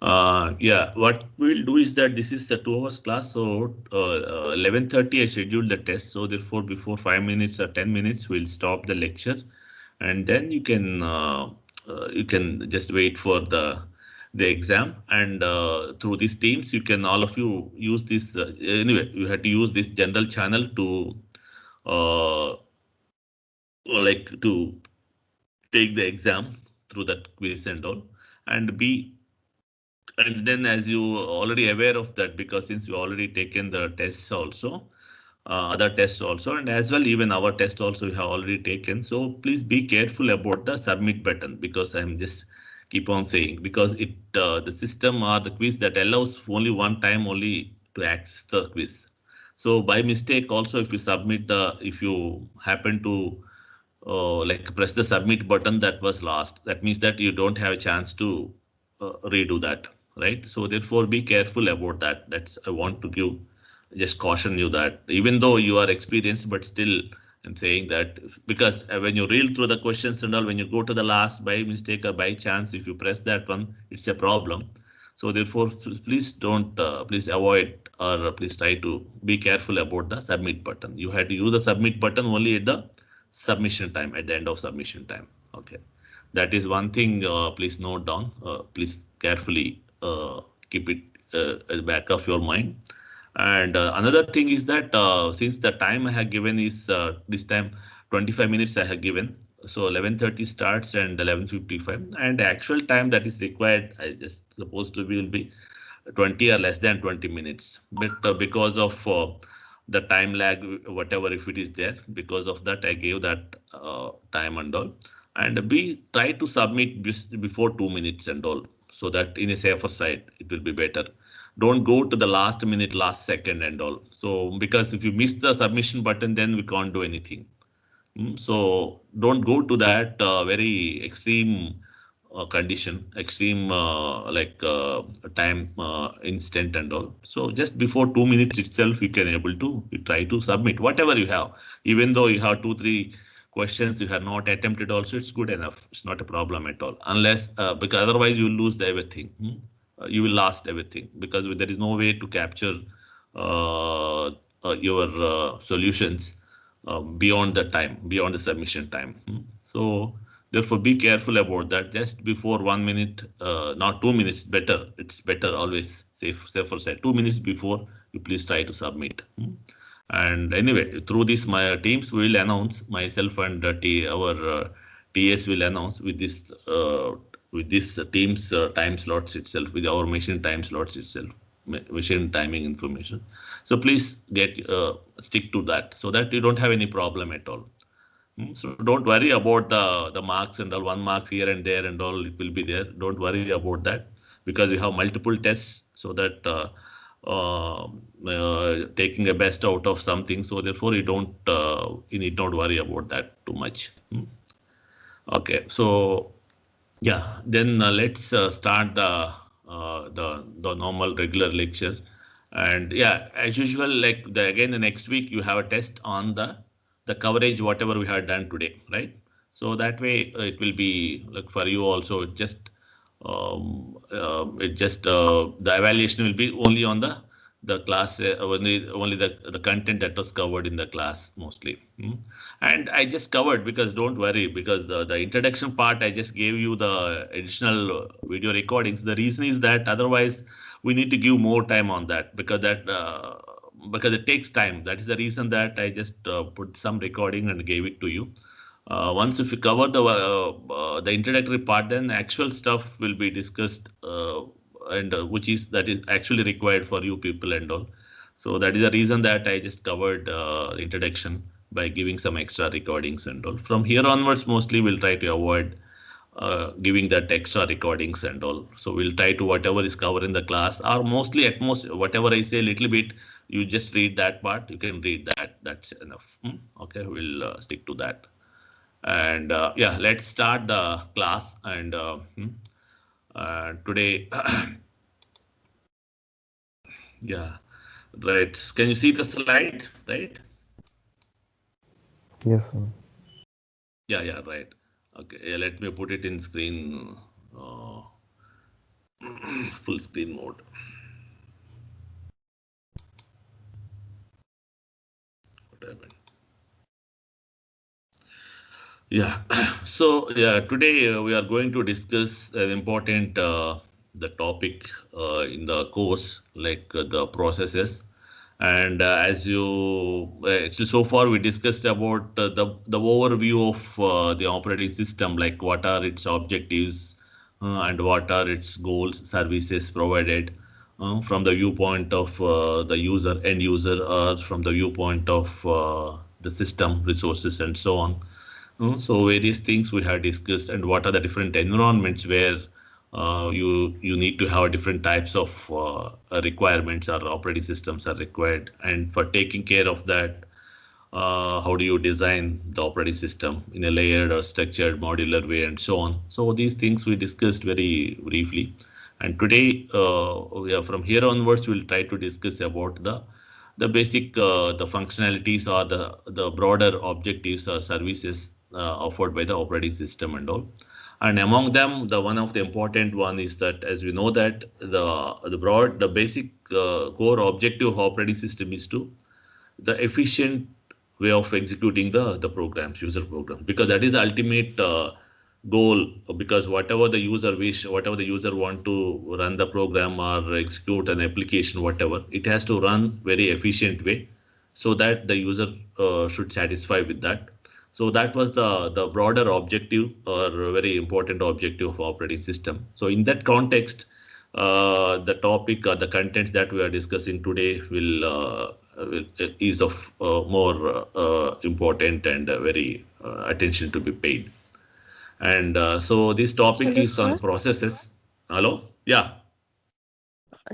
Yeah, what we'll do is that this is the 2 hours class, so 11:30 I scheduled the test. So therefore, before 5 minutes or 10 minutes, we'll stop the lecture, and then you can just wait for the exam. And through these teams, you can all of you use this. Anyway, you have to use this general channel to uh, like to take the exam through that quiz and all, and be and then as you already aware of that, because since you already taken the tests also, other tests also, and as well even our test also you have already taken. So please be careful about the submit button, because I'm just keep on saying, because it the system or the quiz that allows only one time only to access the quiz. So by mistake also, if you submit if you happen to like press the submit button that was last, that means that you don't have a chance to redo that, right? So therefore be careful about that. That's I want to give, just caution you that even though you are experienced, but still I'm saying that, because when you reel through the questions and all, when you go to the last by mistake or by chance, if you press that one, it's a problem. So therefore, please don't, please avoid, or please try to be careful about the submit button. You had to use the submit button only at the submission time, at the end of submission time. Okay, that is one thing. Please note down. Please carefully keep it at the back of your mind. And another thing is that since the time I have given is this time 25 minutes I have given, so 11:30 starts and 11:55, and the actual time that is required, I just supposed to be will be 20 or less than 20 minutes. But because of the time lag, whatever, if it is there, because of that, I gave that time and all. And we try to submit before 2 minutes and all, so that in a safer side, it will be better. Don't go to the last minute, last second and all. So, because if you miss the submission button, then we can't do anything. So don't go to that very extreme condition, extreme time instant and all. So just before 2 minutes itself, you can able to you try to submit whatever you have. Even though you have two, three questions you have not attempted, also it's good enough. It's not a problem at all. Unless because otherwise you will lose everything. You will lost everything, because there is no way to capture your solutions beyond the time, beyond the submission time. So therefore, be careful about that. Just before 1 minute, not 2 minutes. Better, it's better always safer side. 2 minutes before you please try to submit. And anyway, through this my teams we will announce, myself and our TS will announce with this teams time slots itself, with our machine time slots itself, machine timing information. So please get stick to that, so that you don't have any problem at all. So don't worry about the marks and all, 1 marks here and there and all, it will be there. Don't worry about that, because we have multiple tests, so that taking a best out of something. So therefore, you need not worry about that too much. Okay, so yeah, then let's start the normal regular lecture. And yeah, as usual, like again the next week you have a test on the coverage whatever we have done today, right? So that way it will be like for you also, just the evaluation will be only on the class, only the content that was covered in the class mostly. And I just covered, because don't worry, because the introduction part I just gave you the additional video recordings. The reason is that otherwise we need to give more time on that, because it takes time. That is the reason that I just put some recording and gave it to you. Once if you cover the introductory part, then actual stuff will be discussed, and which is that is actually required for you people and all. So that is the reason that I just covered the introduction by giving some extra recordings and all. From here onwards, mostly we'll try to avoid giving that extra recordings and all. So we'll try to whatever is covered in the class, or mostly at most whatever I say a little bit, you just read that part. You can read that. That's enough. Okay, we'll stick to that. And yeah, let's start the class. And today, yeah, right. Can you see the slide? Right? Yes, sir. Yeah, yeah, right. Okay, yeah, let me put it in screen. Uh, Full screen mode. What happened? Yeah. So yeah, today we are going to discuss an important the topic in the course, like the processes. And as you actually so far we discussed about the overview of the operating system, like what are its objectives and what are its goals, services provided from the viewpoint of the user, end user, or from the viewpoint of the system resources and so on. So various things we have discussed, and what are the different environments where you need to have different types of requirements or operating systems are required, and for taking care of that, how do you design the operating system in a layered or structured modular way and so on. So these things we discussed very briefly, and today from here onwards we'll try to discuss about the basic the functionalities or the broader objectives or services offered by the operating system and all. And among them, the one of the important one is that, as we know that the basic core objective of operating system is to the efficient way of executing the programs, user program, because that is the ultimate goal. Because whatever the user wish, whatever the user want to run the program or execute an application, whatever, it has to run very efficient way, so that the user should satisfy with that. So that was the broader objective or very important objective of operating system. So in that context, the topic or the contents that we are discussing today is of more important and very attention to be paid. And so this topic Hello, is on sir. processes. Hello? Yeah,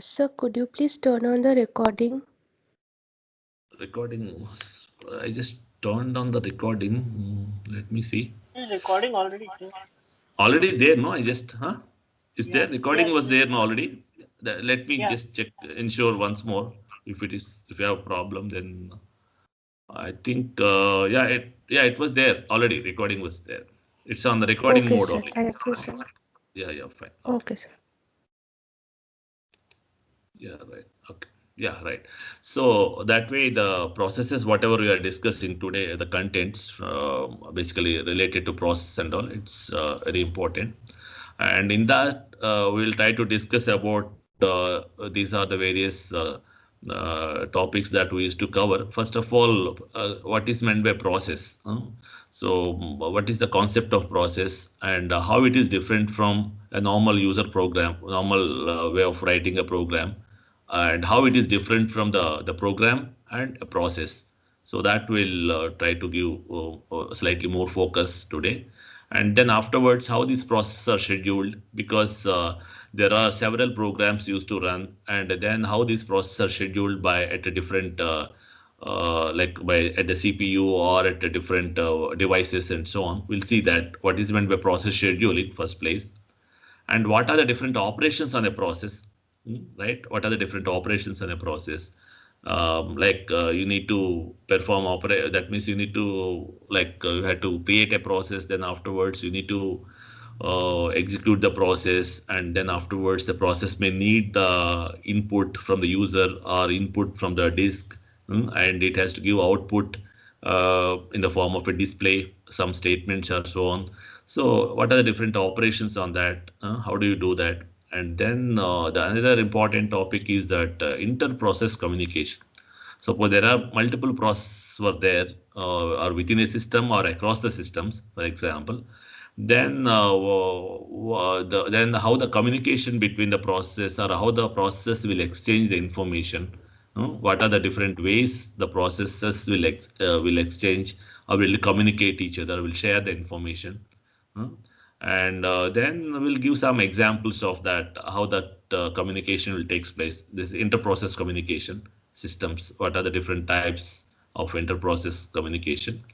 Sir, could you please turn on the recording? recording. I just turned on the recording. Let me see. Is recording already there? Already there, no? I just, huh? Is there? Yeah, Recording yes, was there no already? Let me yeah. just check, ensure once more. If you have a problem, then I think, yeah, it was there already. Recording was there. It's on the recording Okay, mode sir. only. Thank you, sir. Yeah, fine. Okay. Okay, sir. Yeah, right. Okay. Yeah, right. So that way, the processes, whatever we are discussing today, the contents basically related to process and all, it's very important. And in that, we'll try to discuss about these are the various topics that we used to cover. First of all, what is meant by process? So, what is the concept of process, and how it is different from a normal user program, normal way of writing a program, and how it is different from the program and a process. So that will try to give slightly more focus today. And then afterwards, how these processes are scheduled, because there are several programs used to run, and then how these processes are scheduled by at a different like by at the CPU or at the different devices and so on. We'll see that what is meant by process scheduling first place, and what are the different operations on a process. Right, what are the different operations on a process. Like you need to perform operate, that means you need to, like you had to create a process, then afterwards you need to execute the process, and then afterwards the process may need the input from the user or input from the disk, and it has to give output in the form of a display, some statements or so on. So what are the different operations on that? How do you do that? And then the another important topic is that inter-process communication. Suppose there are multiple processes were there, or within a system or across the systems, for example. Then then how the communication between the processes, or how the process will exchange the information. What are the different ways the processes will exchange or will communicate each other, will share the information. uh, and then we'll give some examples of that, how that communication will takes place. This inter-process communication systems, what are the different types of inter-process communication.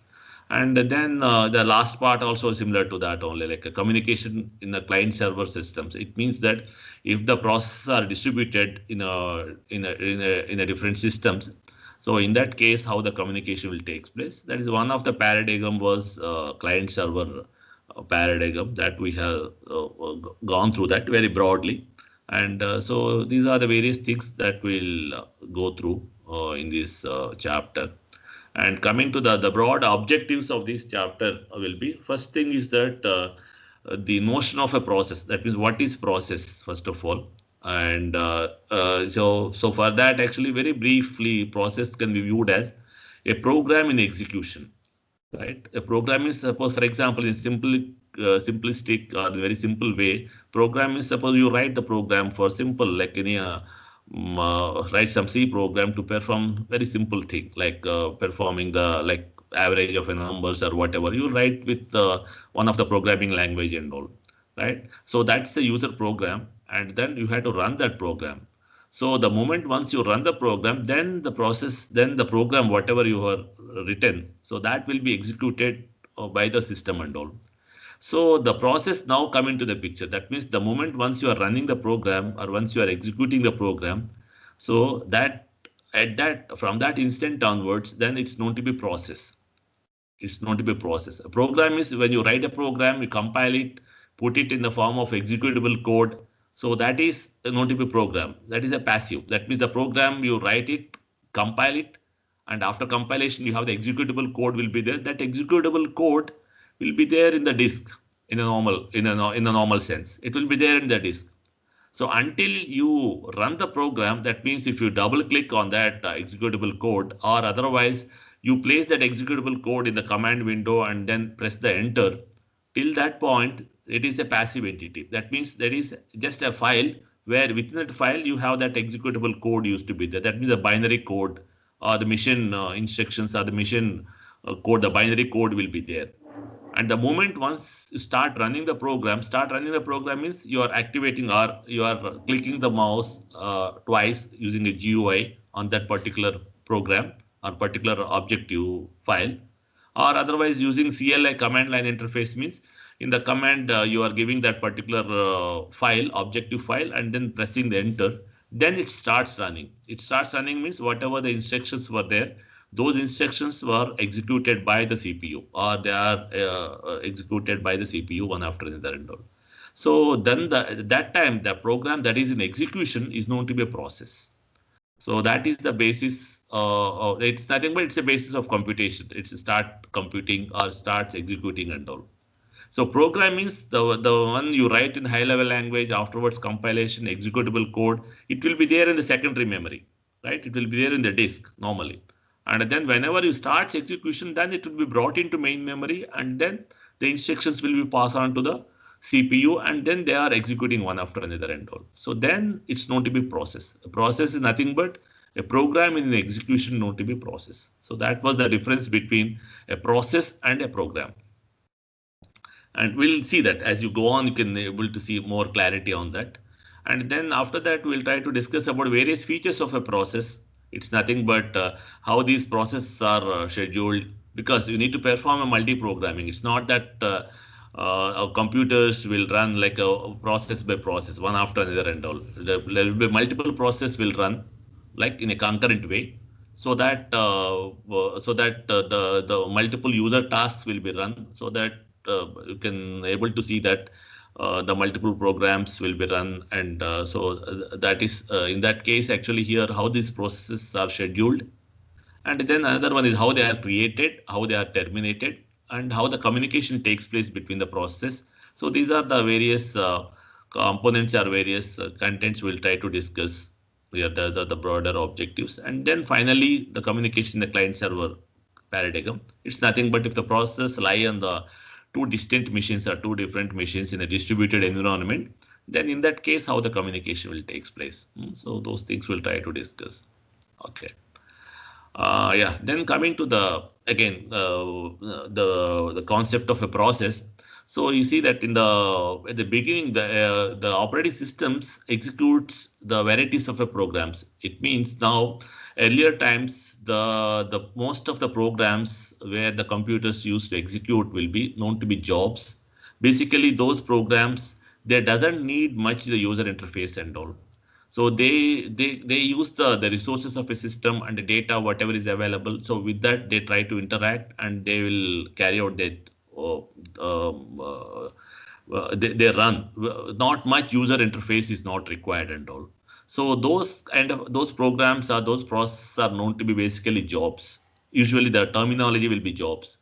And then the last part also similar to that only, like a communication in the client server systems. It means that if the processes are distributed in a different systems, so in that case, how the communication will take place. That is one of the paradigm was client server paradigm that we have gone through that very broadly. And so these are the various things that we'll go through in this chapter. And coming to the broad objectives of this chapter will be, first thing is that the notion of a process. That means what is process, first of all. And so for that, actually, very briefly, process can be viewed as a program in execution, right? A program is, suppose, for example, in simplistic or very simple way, program is, suppose you write the program for simple, like any write some C program to perform very simple thing, like performing the like average of a numbers or whatever. You write with one of the programming language and all, right? So that's the user program, and then you have to run that program. So the moment once you run the program, then the process, then the program, whatever you have written, so that will be executed by the system and all. So the process now come into the picture. That means the moment once you are running the program or once you are executing the program, so that at that from that instant onwards, then it's known to be process. It's not to be a process. A program is when you write a program, you compile it, put it in the form of executable code. So that is not to be program. That is a passive. That means the program you write it, compile it, and after compilation you have the executable code will be there. That executable code will be there in the disk in a normal sense. It will be there in the disk. So until you run the program, that means if you double click on that executable code, or otherwise you place that executable code in the command window and then press the enter, till that point, it is a passive entity. That means there is just a file where within that file you have that executable code used to be there. That means the binary code or the machine instructions or the machine code, the binary code will be there. And the moment once you start running the program means you are activating or you are clicking the mouse twice using a GUI on that particular program or particular objective file, or otherwise using CLI command line interface means in the command you are giving that particular file, objective file, and then pressing the enter, then it starts running. It starts running means whatever the instructions were there, those instructions were executed by the CPU, or they are executed by the CPU one after another and all. So then that time the program that is in execution is known to be a process. So that is the basis. It's nothing but it's a basis of computation. It's start computing or starts executing and all. So program means the one you write in high level language, afterwards compilation, executable code, it will be there in the secondary memory, right? It will be there in the disk normally. And then whenever you start execution, then it will be brought into main memory, and then the instructions will be passed on to the CPU, and then they are executing one after another and all. So then it's known to be process. A process is nothing but a program in the execution known to be process. So that was the difference between a process and a program. And we'll see that as you go on, you can able to see more clarity on that. And then after that, we'll try to discuss about various features of a process. It's nothing but how these processes are scheduled, because you need to perform a multi-programming. It's not that our computers will run like a process by process, one after another and all. There will be multiple processes will run like in a concurrent way, so that the multiple user tasks will be run, so that you can able to see that the multiple programs will be run. And that is in that case actually here how these processes are scheduled. And then another one is how they are created, how they are terminated, and how the communication takes place between the processes. So these are the various components or various contents we'll try to discuss. Yeah, the broader objectives. And then finally, the communication in the client server paradigm. It's nothing but if the process lie on the two distinct machines or two different machines in a distributed environment, then in that case, how the communication will takes place. So those things we'll try to discuss. Okay. Yeah, then coming to the again the concept of a process. So you see that in the at the beginning the operating systems executes the varieties of a programs. It means now earlier times the most of the programs where the computers used to execute will be known to be jobs. Basically those programs, there doesn't need much the user interface and all. So they use the resources of a system and the data whatever is available. So with that they try to interact and they will carry out that uh, uh, they run. Not much user interface is not required and all. So those programs are those processes are known to be basically jobs. Usually the terminology will be jobs.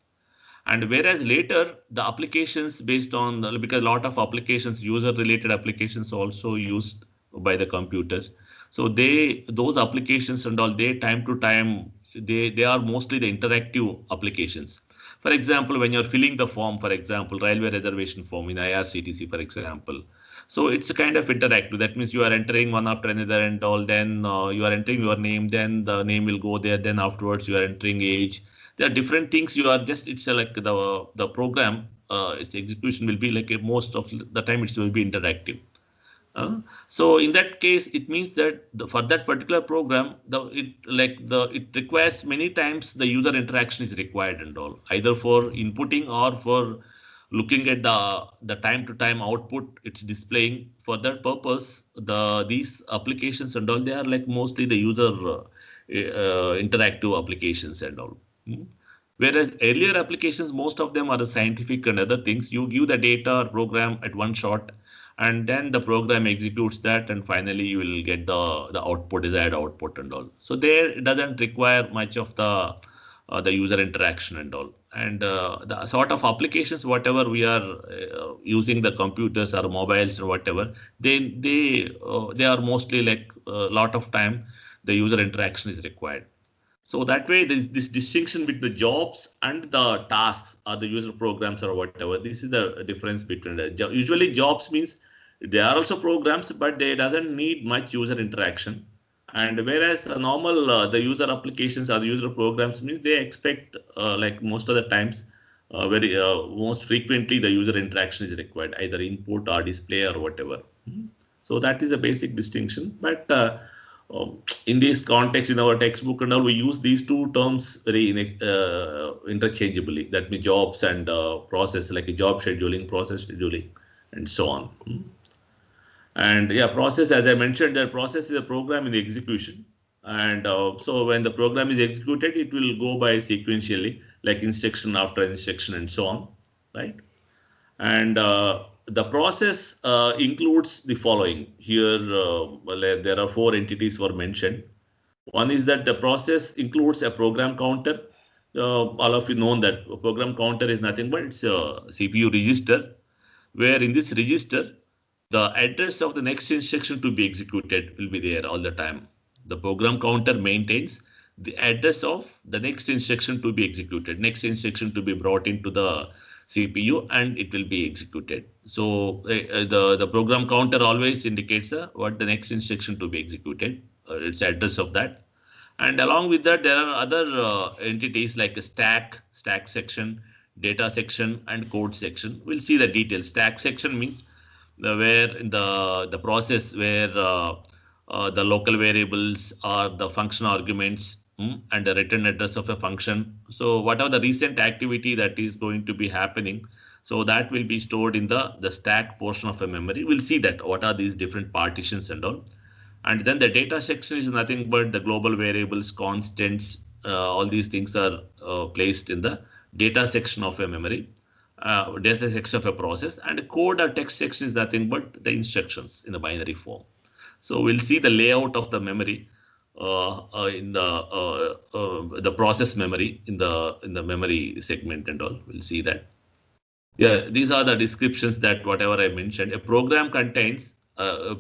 And whereas later the applications based on because a lot of applications, user related applications also used by the computers. So those applications and all, they time to time they are mostly the interactive applications. For example, when you're filling the form, for example, railway reservation form in IRCTC, for example. So it's a kind of interactive. That means you are entering one after another and all. Then you are entering your name. Then the name will go there. Then afterwards you are entering age. There are different things. You are just it's like the program. Its execution will be like most of the time it will be interactive. So in that case, it means that for that particular program, it requires many times the user interaction is required and all, either for inputting or for looking at the time to time output it's displaying. For that purpose, these applications and all, they are like mostly the user interactive applications and all. Hmm. Whereas earlier applications, most of them are the scientific and other things. You give the data or program at one shot, and then the program executes that, and finally you will get the output, desired output and all. So there it doesn't require much of the user interaction and all. And the sort of applications, whatever we are using, the computers or mobiles or whatever, they are mostly like a lot of time the user interaction is required. So that way, this distinction between the jobs and the tasks or the user programs or whatever. This is the difference between the usually jobs means they are also programs, but they doesn't need much user interaction. And whereas the normal the user applications or the user programs means they expect like most of the times very most frequently the user interaction is required, either input or display or whatever. So that is a basic distinction. But in this context, in our textbook and all, we use these two terms very interchangeably. That means jobs and process, like a job scheduling, process scheduling, and so on. And yeah, process, as I mentioned, that process is a program in the execution. And so when the program is executed, it will go by sequentially, like instruction after instruction and so on, right? And the process includes the following. Here, well, there are four entities were mentioned. One is that the process includes a program counter. All of you know that a program counter is nothing but it's a CPU register, where in this register, the address of the next instruction to be executed will be there all the time. The program counter maintains the address of the next instruction to be executed, next instruction to be brought into the CPU, and it will be executed. So the program counter always indicates what the next instruction to be executed, its address of that. And along with that, there are other entities like a stack section, data section, and code section. We'll see the details. Stack section means where in the process where the local variables are the function arguments, and the return address of a function. So whatever the recent activity that is going to be happening, so that will be stored in the stack portion of a memory. We'll see that what are these different partitions and all. And then the data section is nothing but the global variables, constants, all these things are placed in the data section of a memory, data section of a process. And code or text section is nothing but the instructions in the binary form. So we'll see the layout of the memory in the process memory in the memory segment and all. We'll see that. Yeah, these are the descriptions that whatever I mentioned. A program contains a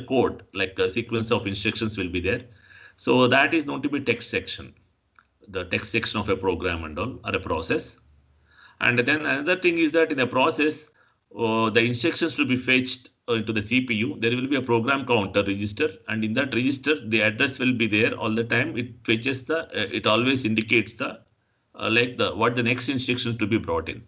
code, like a sequence of instructions will be there. So that is known to be text section, the text section of a program and all, or a process. And then another thing is that in a process, the instructions to be fetched into the CPU. There will be a program counter register, and in that register, the address will be there all the time. It fetches it always indicates what the next instruction to be brought in.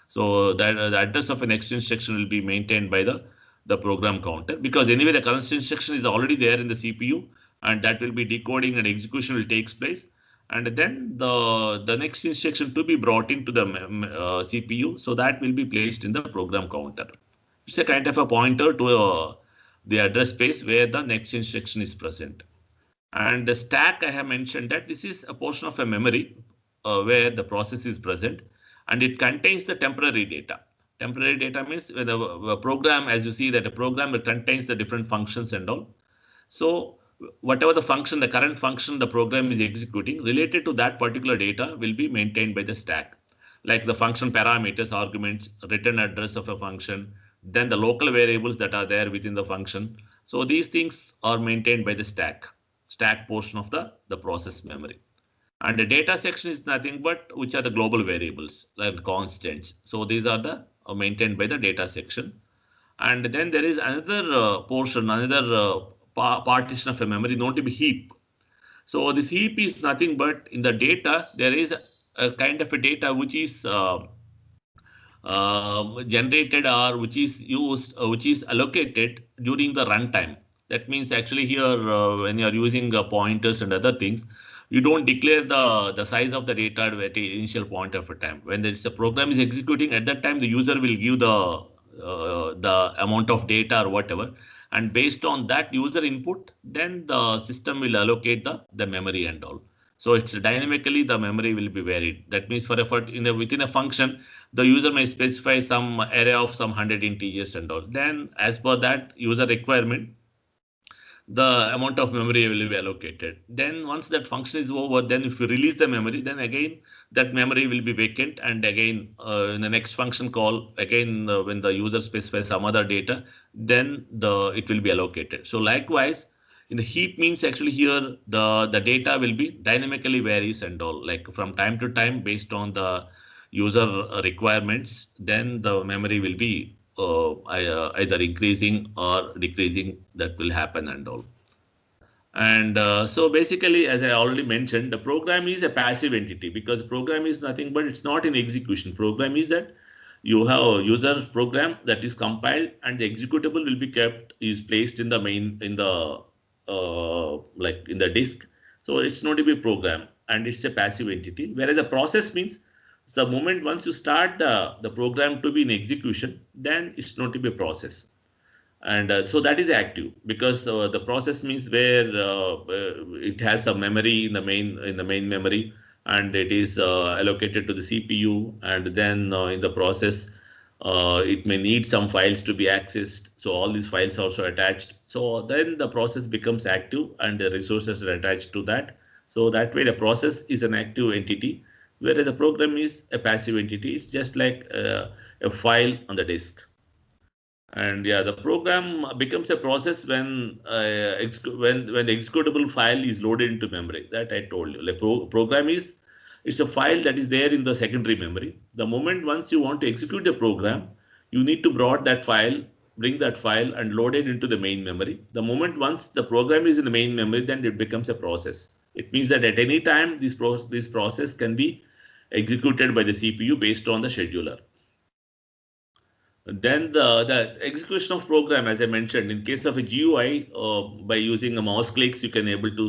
So that the address of a next instruction will be maintained by the program counter, because anyway the current instruction is already there in the CPU, and that will be decoding and execution will takes place. And then the next instruction to be brought into the CPU, so that will be placed in the program counter. It's a kind of a pointer to the address space where the next instruction is present. And the stack, I have mentioned that this is a portion of a memory where the process is present, and it contains the temporary data. Temporary data means when the program, as you see that a program that contains the different functions and all. So whatever the function, the current function the program is executing related to that particular data will be maintained by the stack. Like the function parameters, arguments, return address of a function, then the local variables that are there within the function. So these things are maintained by the stack portion of the process memory. And the data section is nothing but which are the global variables like constants. So these are the maintained by the data section. And then there is another portion, another partition of a memory known to be heap. So this heap is nothing but in the data there is a kind of a data which is generated or which is used, which is allocated during the runtime. That means actually here when you are using pointers and other things, you don't declare the size of the data at the initial point of a time. When there is a program is executing, at that time the user will give the amount of data or whatever, and based on that user input, then the system will allocate the memory and all. So it's dynamically the memory will be varied. That means for within a function, the user may specify some array of some 100 integers and all. Then as per that user requirement, the amount of memory will be allocated. Then once that function is over, then if you release the memory, then again that memory will be vacant, and again in the next function call, again when the user specifies some other data, then it will be allocated. So likewise, in the heap means actually here the data will be dynamically varies and all, like from time to time based on the user requirements, then the memory will be either increasing or decreasing, that will happen and all. And so basically, as I already mentioned, the program is a passive entity because program is nothing but it's not in execution. Program is that you have a user program that is compiled and the executable will be kept, is placed in the main, in the like in the disk. So it's not to be program and it's a passive entity. Whereas a process means the moment once you start the program to be in execution, then it's not to be a process. And so that is active because the process means where it has some memory in the main memory, and it is allocated to the CPU, and then in the process it may need some files to be accessed, so all these files are also attached. So then the process becomes active and the resources are attached to that. So that way the process is an active entity, whereas the program is a passive entity. It's just like a file on the disk. And yeah, the program becomes a process when when the executable file is loaded into memory. That I told you. Like program is, it's a file that is there in the secondary memory. The moment once you want to execute the program, you need to bring that file and load it into the main memory. The moment once the program is in the main memory, then it becomes a process. It means that at any time this process can be executed by the CPU based on the scheduler. Then the execution of program, as I mentioned, in case of a GUI, by using a mouse clicks, you can able to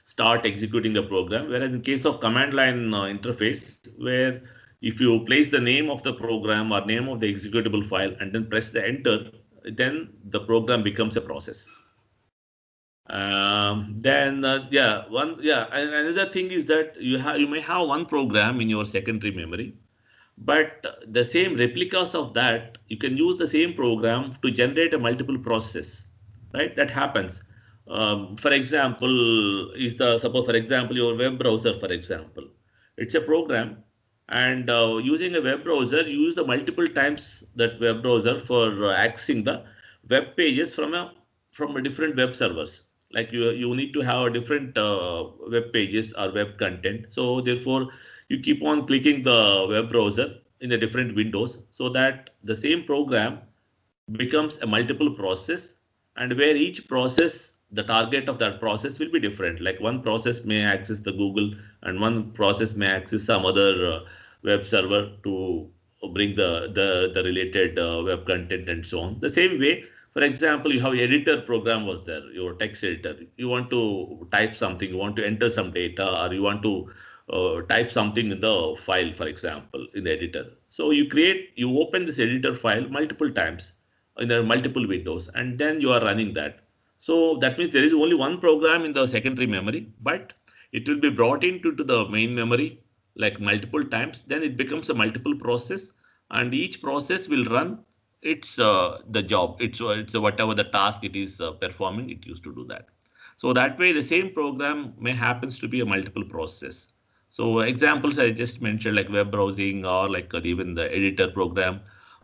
start executing the program. Whereas in case of command line interface, where if you place the name of the program or name of the executable file and then press the enter, then the program becomes a process. Then and another thing is that you may have one program in your secondary memory, but the same replicas of that, you can use the same program to generate a multiple process, right? That happens. For example, suppose for example your web browser, for example, it's a program, and using a web browser, you use the multiple times that web browser for accessing the web pages from a different web servers. Like you need to have a different web pages or web content. So therefore, you keep on clicking the web browser in the different windows, so that the same program becomes a multiple process, and where each process, the target of that process will be different. Like one process may access the Google and one process may access some other web server to bring the related web content and so on. The same way, for example, you have editor program was there, your text editor. You want to type something, you want to enter some data, or you want to type something in the file, for example, in the editor. So you open this editor file multiple times in the multiple windows, and then you are running that. So that means there is only one program in the secondary memory, but it will be brought into the main memory like multiple times. Then it becomes a multiple process, and each process will run its the job. It's whatever the task it is performing. It used to do that. So that way, the same program may happens to be a multiple process. So examples I just mentioned, like web browsing or like even the editor program,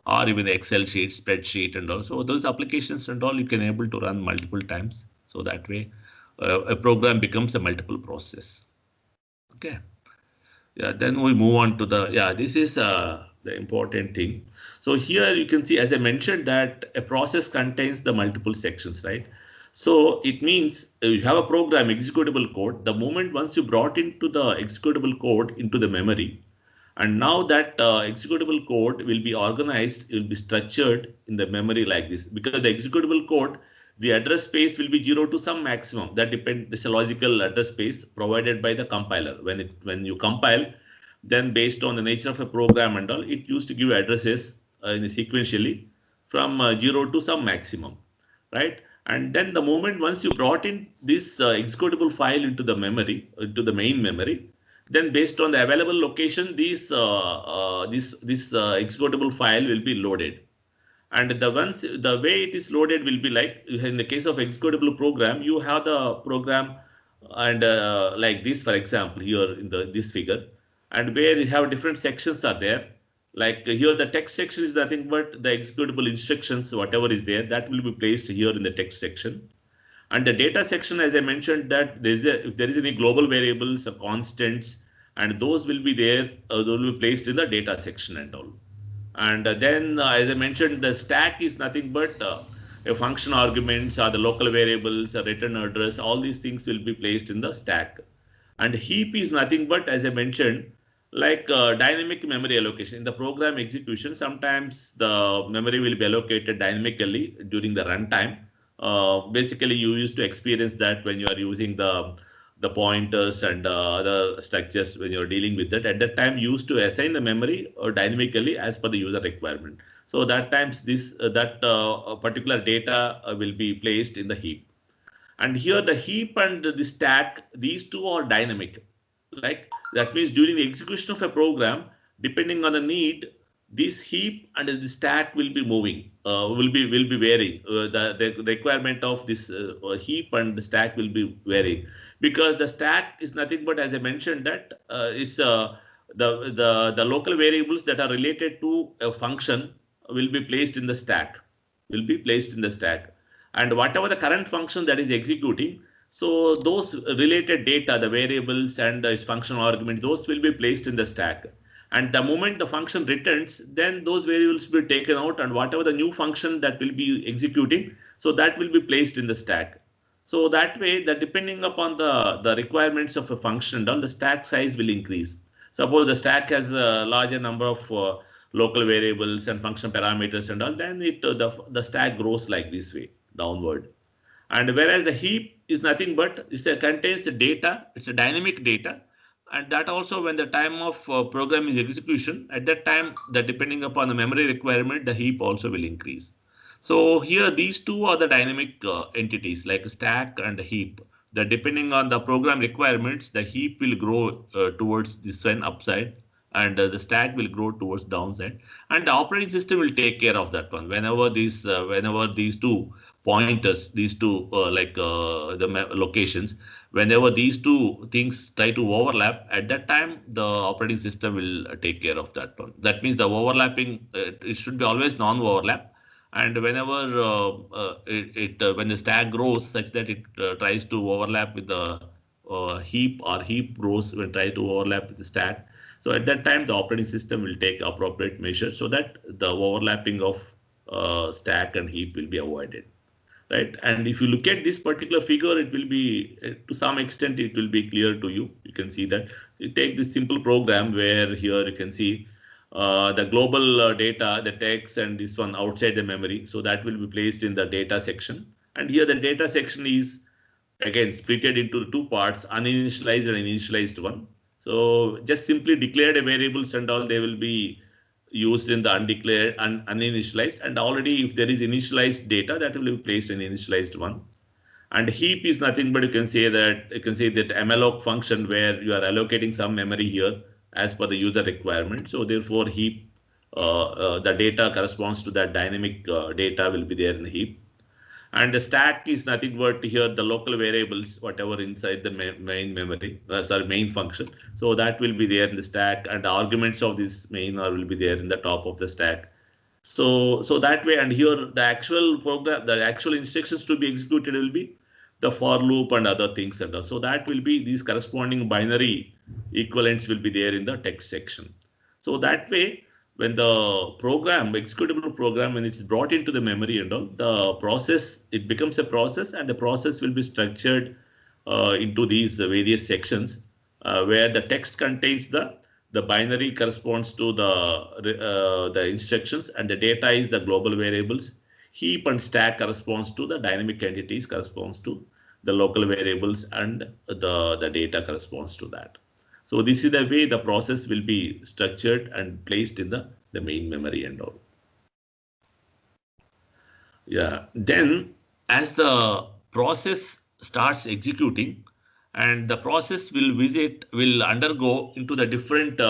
or even the Excel sheet, spreadsheet, and all. So those applications and all you can able to run multiple times. So that way, a program becomes a multiple process. Okay. Yeah, then we move on to the, yeah, this is the important thing. So here you can see, as I mentioned, that a process contains the multiple sections, right? So it means you have a program executable code. The moment once you brought into the executable code into the memory, and now that executable code will be organized, it will be structured in the memory like this. Because the executable code, the address space will be 0 to some maximum. That depends. It's a logical address space provided by the compiler. When you compile, then based on the nature of a program and all, it used to give addresses sequentially from 0 to some maximum, right? And then the moment once you brought in this executable file into the memory, into the main memory, then based on the available location, this executable file will be loaded. And the way it is loaded will be like in the case of executable program, you have the program and like this, for example, here in this figure, and where you have different sections are there. Like here, the text section is nothing but the executable instructions, whatever is there, that will be placed here in the text section. And the data section, as I mentioned, that if there is any global variables or constants, and those will be there, those will be placed in the data section and all. And then, as I mentioned, the stack is nothing but a function arguments or the local variables, a return address, all these things will be placed in the stack. And heap is nothing but, as I mentioned, like dynamic memory allocation. In the program execution, sometimes the memory will be allocated dynamically during the runtime. Basically, you used to experience that when you are using the pointers and other structures when you're dealing with that. At that time, you used to assign the memory dynamically as per the user requirement. So that times this that particular data will be placed in the heap. And here the heap and the stack, these two are dynamic. Like that means during the execution of a program, depending on the need, this heap and the stack will be moving, will be varying. The requirement of this heap and the stack will be varying, because the stack is nothing but, as I mentioned, that it's the local variables that are related to a function will be placed in the stack, will be placed in the stack, and whatever the current function that is executing, so those related data, the variables and its functional argument, those will be placed in the stack. And the moment the function returns, then those variables will be taken out, and whatever the new function that will be executing, so that will be placed in the stack. So that way, that depending upon the requirements of a function, the stack size will increase. Suppose the stack has a larger number of local variables and function parameters and all, then the stack grows like this way, downward. And whereas the heap is nothing but contains the data, it's a dynamic data, and that also when the time of program is execution, at that time, that depending upon the memory requirement, the heap also will increase. So here these two are the dynamic entities like stack and heap. That depending on the program requirements, the heap will grow towards this one upside, and the stack will grow towards downside, and the operating system will take care of that one. Whenever these two pointers, these two the locations, whenever these two things try to overlap, at that time the operating system will take care of that one. That means the overlapping, it should be always non-overlap. And whenever when the stack grows such that it tries to overlap with the heap, or heap grows when try to overlap with the stack, so at that time the operating system will take appropriate measures so that the overlapping of stack and heap will be avoided, right? And if you look at this particular figure, it will be to some extent it will be clear to you. You can see that you take this simple program where here you can see the global data, the text, and this one outside the memory. So that will be placed in the data section. And here the data section is again splitted into two parts, uninitialized and initialized one. So just simply declared variables and all, they will be used in the undeclared and uninitialized. And already if there is initialized data, that will be placed in initialized one. And heap is nothing but you can say that malloc function where you are allocating some memory here as per the user requirement. So therefore heap the data corresponds to that dynamic data will be there in the heap. And the stack is nothing but here the local variables, whatever inside the main memory, main function. So that will be there in the stack, and the arguments of this main will be there in the top of the stack. So that way, and here the actual program, the actual instructions to be executed will be the for loop and other things and all. So that will be these corresponding binary equivalents will be there in the text section. So that way, when the program, executable program, when it's brought into the memory and all, the process, it becomes a process, and the process will be structured into these various sections where the text contains the binary corresponds to the instructions, and the data is the global variables. Heap and stack corresponds to the dynamic entities, corresponds to the local variables, and the data corresponds to that. So this is the way the process will be structured and placed in the main memory and all. Yeah, then as the process starts executing, and the process will undergo into the different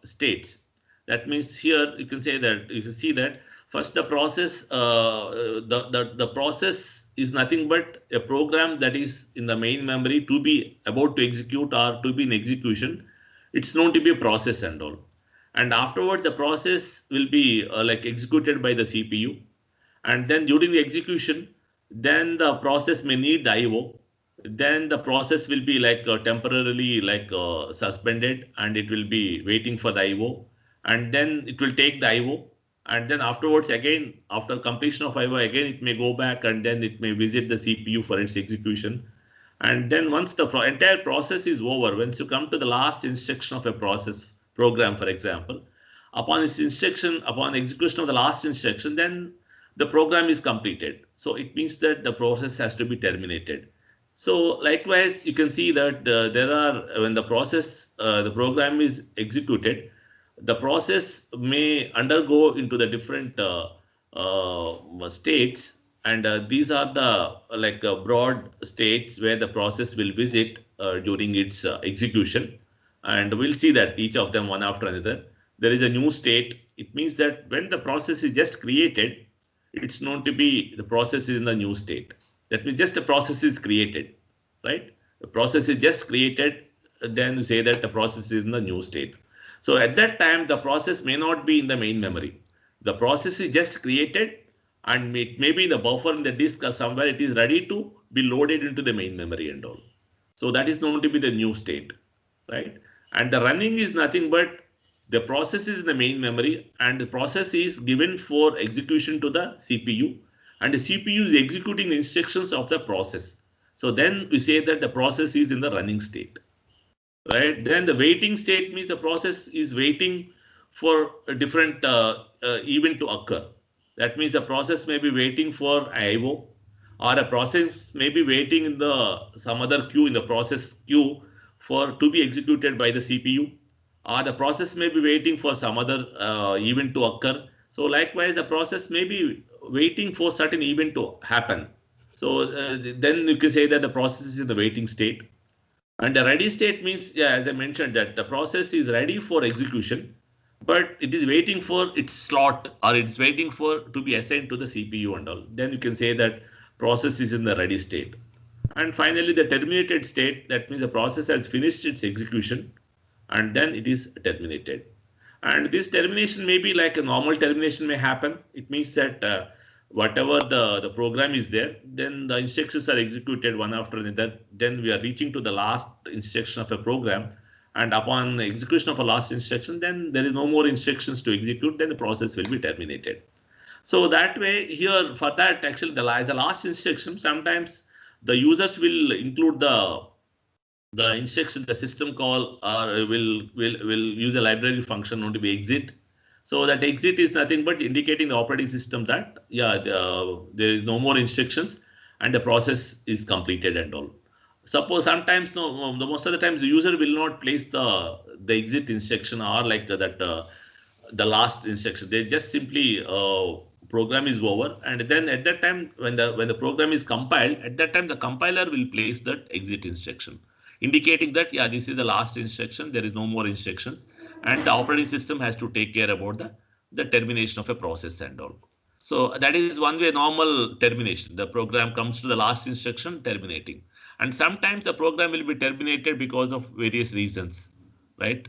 states. That means here you can say that you can see that first the process, the process is nothing but a program that is in the main memory to be about to execute or to be in execution. It's known to be a process and all. And afterward, the process will be like executed by the CPU. And then during the execution, then the process may need the IO. Then the process will be like temporarily like suspended, and it will be waiting for the IO, and then it will take the IO, and then afterwards again after completion of IO again it may go back, and then it may visit the CPU for its execution. And then once the entire process is over, once you come to the last instruction of a process program, for example, upon its instruction, upon execution of the last instruction, then the program is completed. So it means that the process has to be terminated. So likewise, you can see that there are, when the process, the program is executed, the process may undergo into the different states, and these are the like broad states where the process will visit during its execution. And we'll see that each of them one after another. There is a new state. It means that when the process is just created, it's known to be the process is in the new state. That means just the process is created, right? The process is just created, then you say that the process is in the new state. So at that time, the process may not be in the main memory. The process is just created, and maybe the buffer in the disk or somewhere it is ready to be loaded into the main memory and all. So that is known to be the new state, right? And the running is nothing but the process is in the main memory, and the process is given for execution to the CPU, and the CPU is executing the instructions of the process. So then we say that the process is in the running state, right? Then the waiting state means the process is waiting for a different event to occur. That means the process may be waiting for IO, or a process may be waiting in the some other queue in the process queue for to be executed by the CPU, or the process may be waiting for some other event to occur. So likewise, the process may be waiting for certain event to happen. So then you can say that the process is in the waiting state. And the ready state means, yeah, as I mentioned, that the process is ready for execution, but it is waiting for its slot, or it's waiting for to be assigned to the CPU and all. Then you can say that process is in the ready state. And finally, the terminated state, that means the process has finished its execution, and then it is terminated. And this termination may be like a normal termination may happen. It means that whatever the program is there, then the instructions are executed one after another. Then we are reaching to the last instruction of a program. And upon the execution of a last instruction, then there is no more instructions to execute, then the process will be terminated. So that way here, for that actually as a last instruction, sometimes the users will include the instruction, the system call, or will use a library function known to be exit. So that exit is nothing but indicating the operating system that yeah, there is no more instructions and the process is completed and all. Suppose sometimes no, most of the times the user will not place the exit instruction or like the last instruction. They just simply program is over, and then at that time when the program is compiled, at that time the compiler will place that exit instruction, indicating that yeah, this is the last instruction, there is no more instructions, and the operating system has to take care about the termination of a process and all. So that is one way normal termination. The program comes to the last instruction terminating. And sometimes the program will be terminated because of various reasons, right?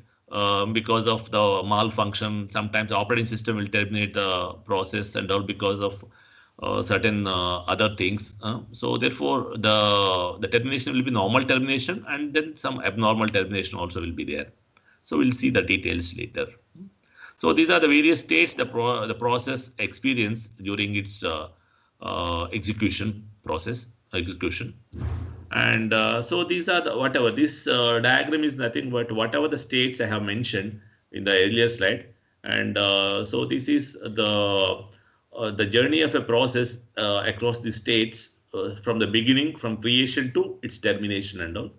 Because of the malfunction, sometimes the operating system will terminate the process and all because of certain other things. So therefore, the termination will be normal termination, and then some abnormal termination also will be there. So we'll see the details later. So these are the various states the process experience during its execution. And so these are the whatever this diagram is nothing but whatever the states I have mentioned in the earlier slide. And so this is the journey of a process across the states from the beginning, from creation to its termination and all.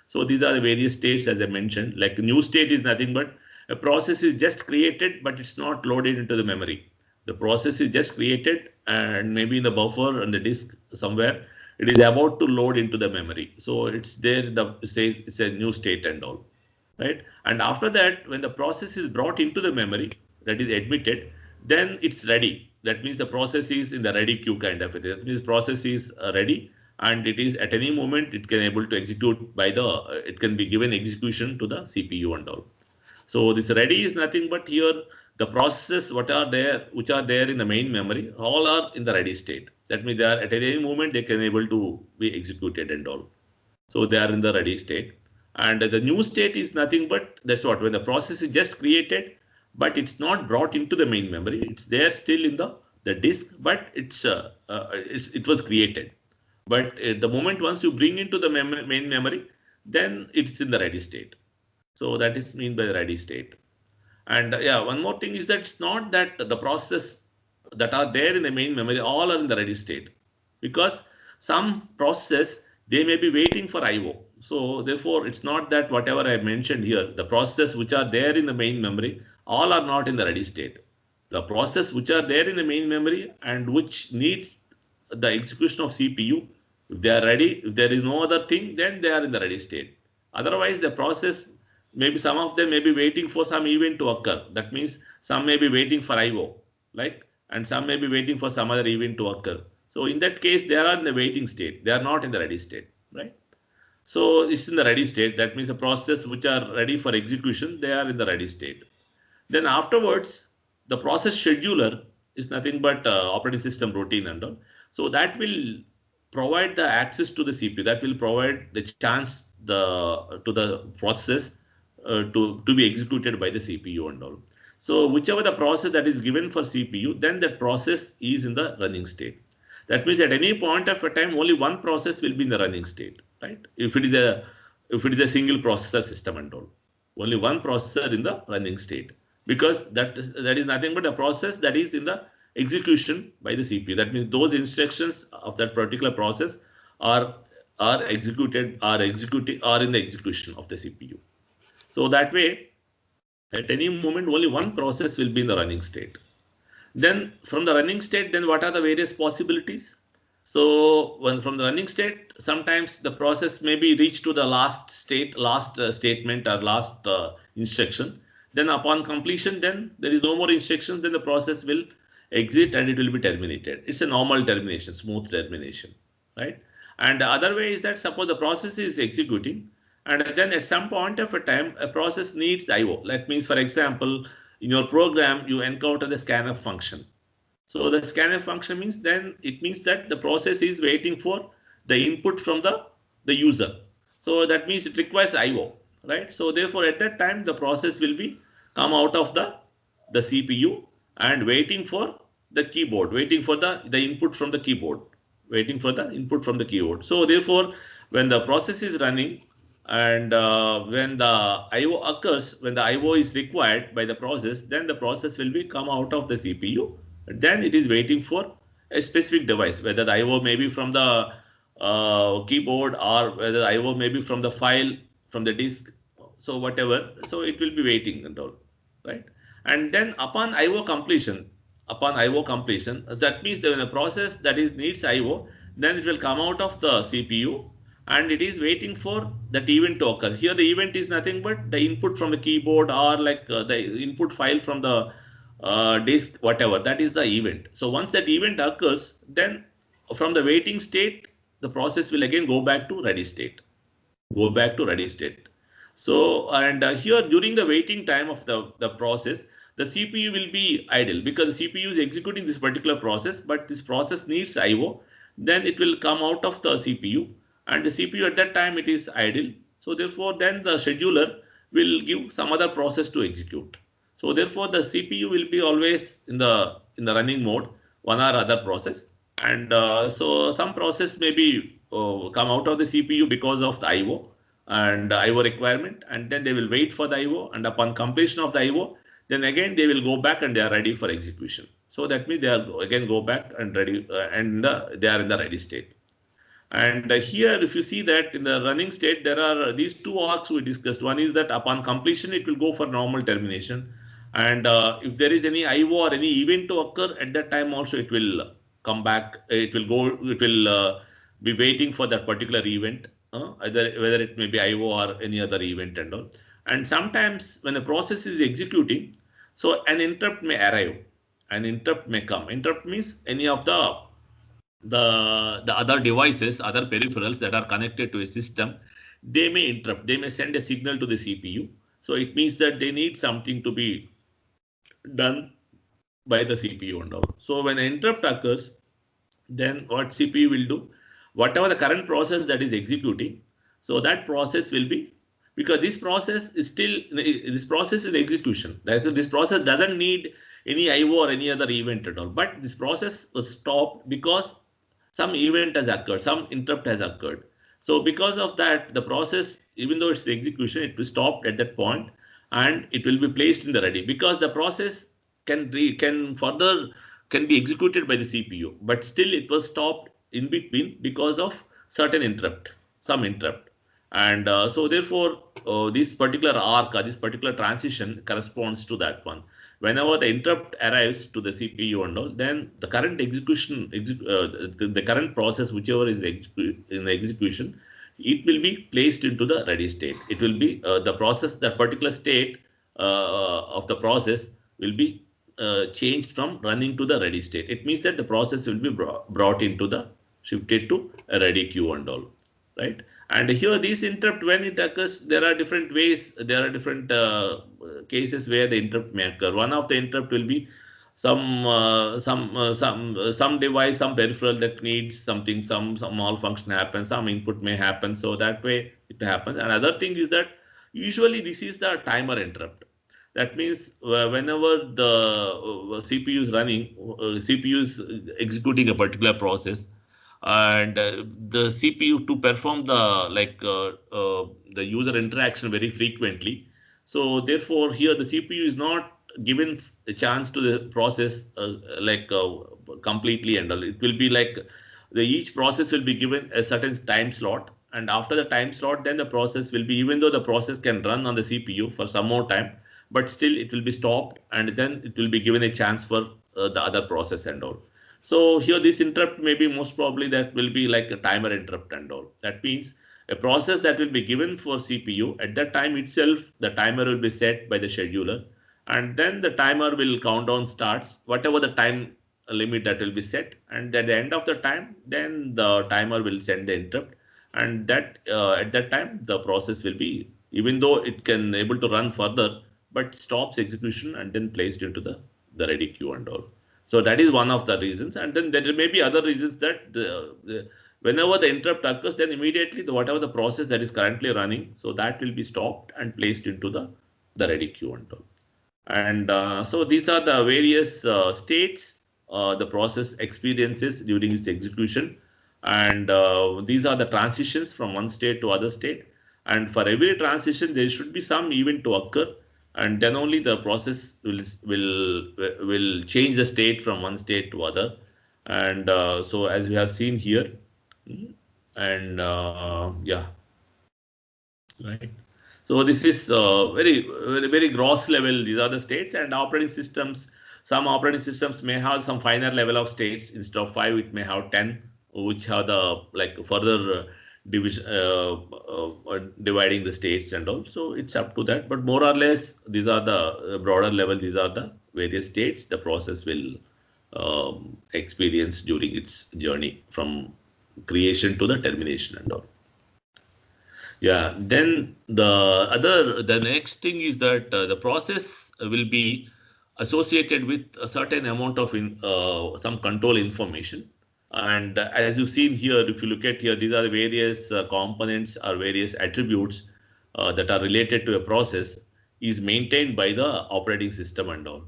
So these are the various states as I mentioned. Like new state is nothing but a process is just created, but it's not loaded into the memory. The process is just created and maybe in the buffer on the disk somewhere, it is about to load into the memory. So it's there, says it's a new state and all, right? And after that, when the process is brought into the memory, that is admitted, then it's ready. That means the process is in the ready queue kind of it. That means process is ready and it is at any moment it can able to execute by it can be given execution to the CPU and all. So this ready is nothing but here the processes which are there in the main memory, all are in the ready state. That means they are at any moment they can able to be executed and all. So they are in the ready state. And the new state is nothing but that's what when the process is just created, but it's not brought into the main memory. It's there still in the disk, but it was created. But the moment once you bring into the main memory, then it's in the ready state. So that is mean by the ready state. And yeah, one more thing is that it's not that the process that are there in the main memory all are in the ready state, because some process they may be waiting for IO. So therefore, it's not that whatever I mentioned here, the process which are there in the main memory, all are not in the ready state. The process which are there in the main memory and which needs the execution of CPU, if they are ready, if there is no other thing, then they are in the ready state. Otherwise, the process maybe some of them may be waiting for some event to occur. That means some may be waiting for IO, like, and some may be waiting for some other event to occur. So in that case, they are in the waiting state. They are not in the ready state, right? So it's in the ready state. That means the process which are ready for execution, they are in the ready state. Then afterwards, the process scheduler is nothing but operating system routine and all. So that will provide the access to the CPU. That will provide the chance to the process to be executed by the CPU and all. So whichever the process that is given for CPU, then that process is in the running state. That means at any point of a time, only one process will be in the running state, right? If it is a single processor system and all, only one processor in the running state, because that is nothing but a process that is in the execution by the CPU. That means those instructions of that particular process are executed are in the execution of the CPU. So that way, at any moment, only one process will be in the running state. Then from the running state, then what are the various possibilities? So when from the running state, sometimes the process may be reached to the last state, last statement or last instruction. Then upon completion, then there is no more instructions, then the process will exit and it will be terminated. It's a normal termination, smooth termination, right? And the other way is that suppose the process is executing and then at some point of a time, a process needs IO. That means, for example, in your program, you encounter the scanf function. So the scanf function means then it means that the process is waiting for the input from the user. So that means it requires IO, right? So therefore, at that time, the process will be come out of the CPU and waiting for the keyboard, waiting for the input from the keyboard, waiting for the input from the keyboard. So therefore, when the process is running, and when the IO occurs, when the IO is required by the process, then the process will be come out of the CPU. Then it is waiting for a specific device, whether the IO may be from the keyboard or whether the IO may be from the file, from the disk. So whatever, so it will be waiting and all, right? And then upon IO completion, that means that when a process that is needs IO, then it will come out of the CPU and it is waiting for that event to occur. Here the event is nothing but the input from the keyboard or like the input file from the disk, whatever, that is the event. So once that event occurs, then from the waiting state, the process will again go back to ready state. Go back to ready state. So, and here during the waiting time of the process, the CPU will be idle because the CPU is executing this particular process, but this process needs IO. Then it will come out of the CPU, and the CPU at that time it is idle. So therefore, then the scheduler will give some other process to execute. So therefore, the CPU will be always in the running mode, one or other process, and so some process may be come out of the CPU because of the IO and IO requirement, and then they will wait for the IO, and upon completion of the IO, then again they will go back and they are ready for execution. So that means they are again go back and ready, they are in the ready state. And here, if you see that in the running state, there are these two arcs we discussed. One is that upon completion, it will go for normal termination. And if there is any IO or any event to occur at that time also, it will come back. It will be waiting for that particular event, either whether it may be IO or any other event and all. And sometimes when the process is executing, so an interrupt may arrive. An interrupt may come. Interrupt means any of the other devices, other peripherals that are connected to a system, they may interrupt. They may send a signal to the CPU. So it means that they need something to be done by the CPU and all. So when an interrupt occurs, then what CPU will do, whatever the current process that is executing, so that process will be, because this process is still, this process is execution. This process doesn't need any IO or any other event at all. But this process was stopped because some event has occurred, some interrupt has occurred. So because of that, the process, even though it's the execution, it will stop at that point and it will be placed in the ready, because the process can be executed by the CPU, but still it was stopped in between because of certain interrupt, some interrupt. And so therefore, this particular arc, this particular transition corresponds to that one. Whenever the interrupt arrives to the CPU and all, then the current the current process, whichever is in the execution, it will be placed into the ready state. It will be the process, that particular state of the process will be changed from running to the ready state. It means that the process will be brought into the shifted to a ready queue and all, right? And here this interrupt, when it occurs, there are different ways, there are different cases where the interrupt may occur. One of the interrupt will be some device, some peripheral that needs something, some malfunction happens, some input may happen, so that way it happens. Another thing is that usually this is the timer interrupt. That means whenever the CPU is running, CPU is executing a particular process, and the CPU to perform the user interaction very frequently. So therefore, here the CPU is not given a chance to the process completely and all. It will be like each process will be given a certain time slot, and after the time slot, then the process will be, even though the process can run on the CPU for some more time, but still it will be stopped, and then it will be given a chance for the other process and all. So here this interrupt may be most probably that will be like a timer interrupt and all. That means a process that will be given for CPU, at that time itself, the timer will be set by the scheduler, and then the timer will countdown starts, whatever the time limit that will be set, and at the end of the time, then the timer will send the interrupt, and that at that time the process will be, even though it can able to run further, but stops execution and then placed into the ready queue and all. So that is one of the reasons. And then there may be other reasons that whenever the interrupt occurs, then immediately whatever the process that is currently running, so that will be stopped and placed into the ready queue and all. And so these are the various states the process experiences during its execution. And these are the transitions from one state to other state. And for every transition, there should be some event to occur, and then only the process will change the state from one state to other. And so as we have seen here, and yeah, right. So this is very gross level. These are the states, and operating systems. Some operating systems may have some finer level of states. Instead of 5, it may have 10, which have the further division, dividing the states and all. So it's up to that. But more or less, these are the broader level. These are the various states the process will experience during its journey from creation to the termination and all. Yeah, then the next thing is that the process will be associated with a certain amount of some control information. And as you've seen here, if you look at here, these are the various components or various attributes that are related to a process is maintained by the operating system and all.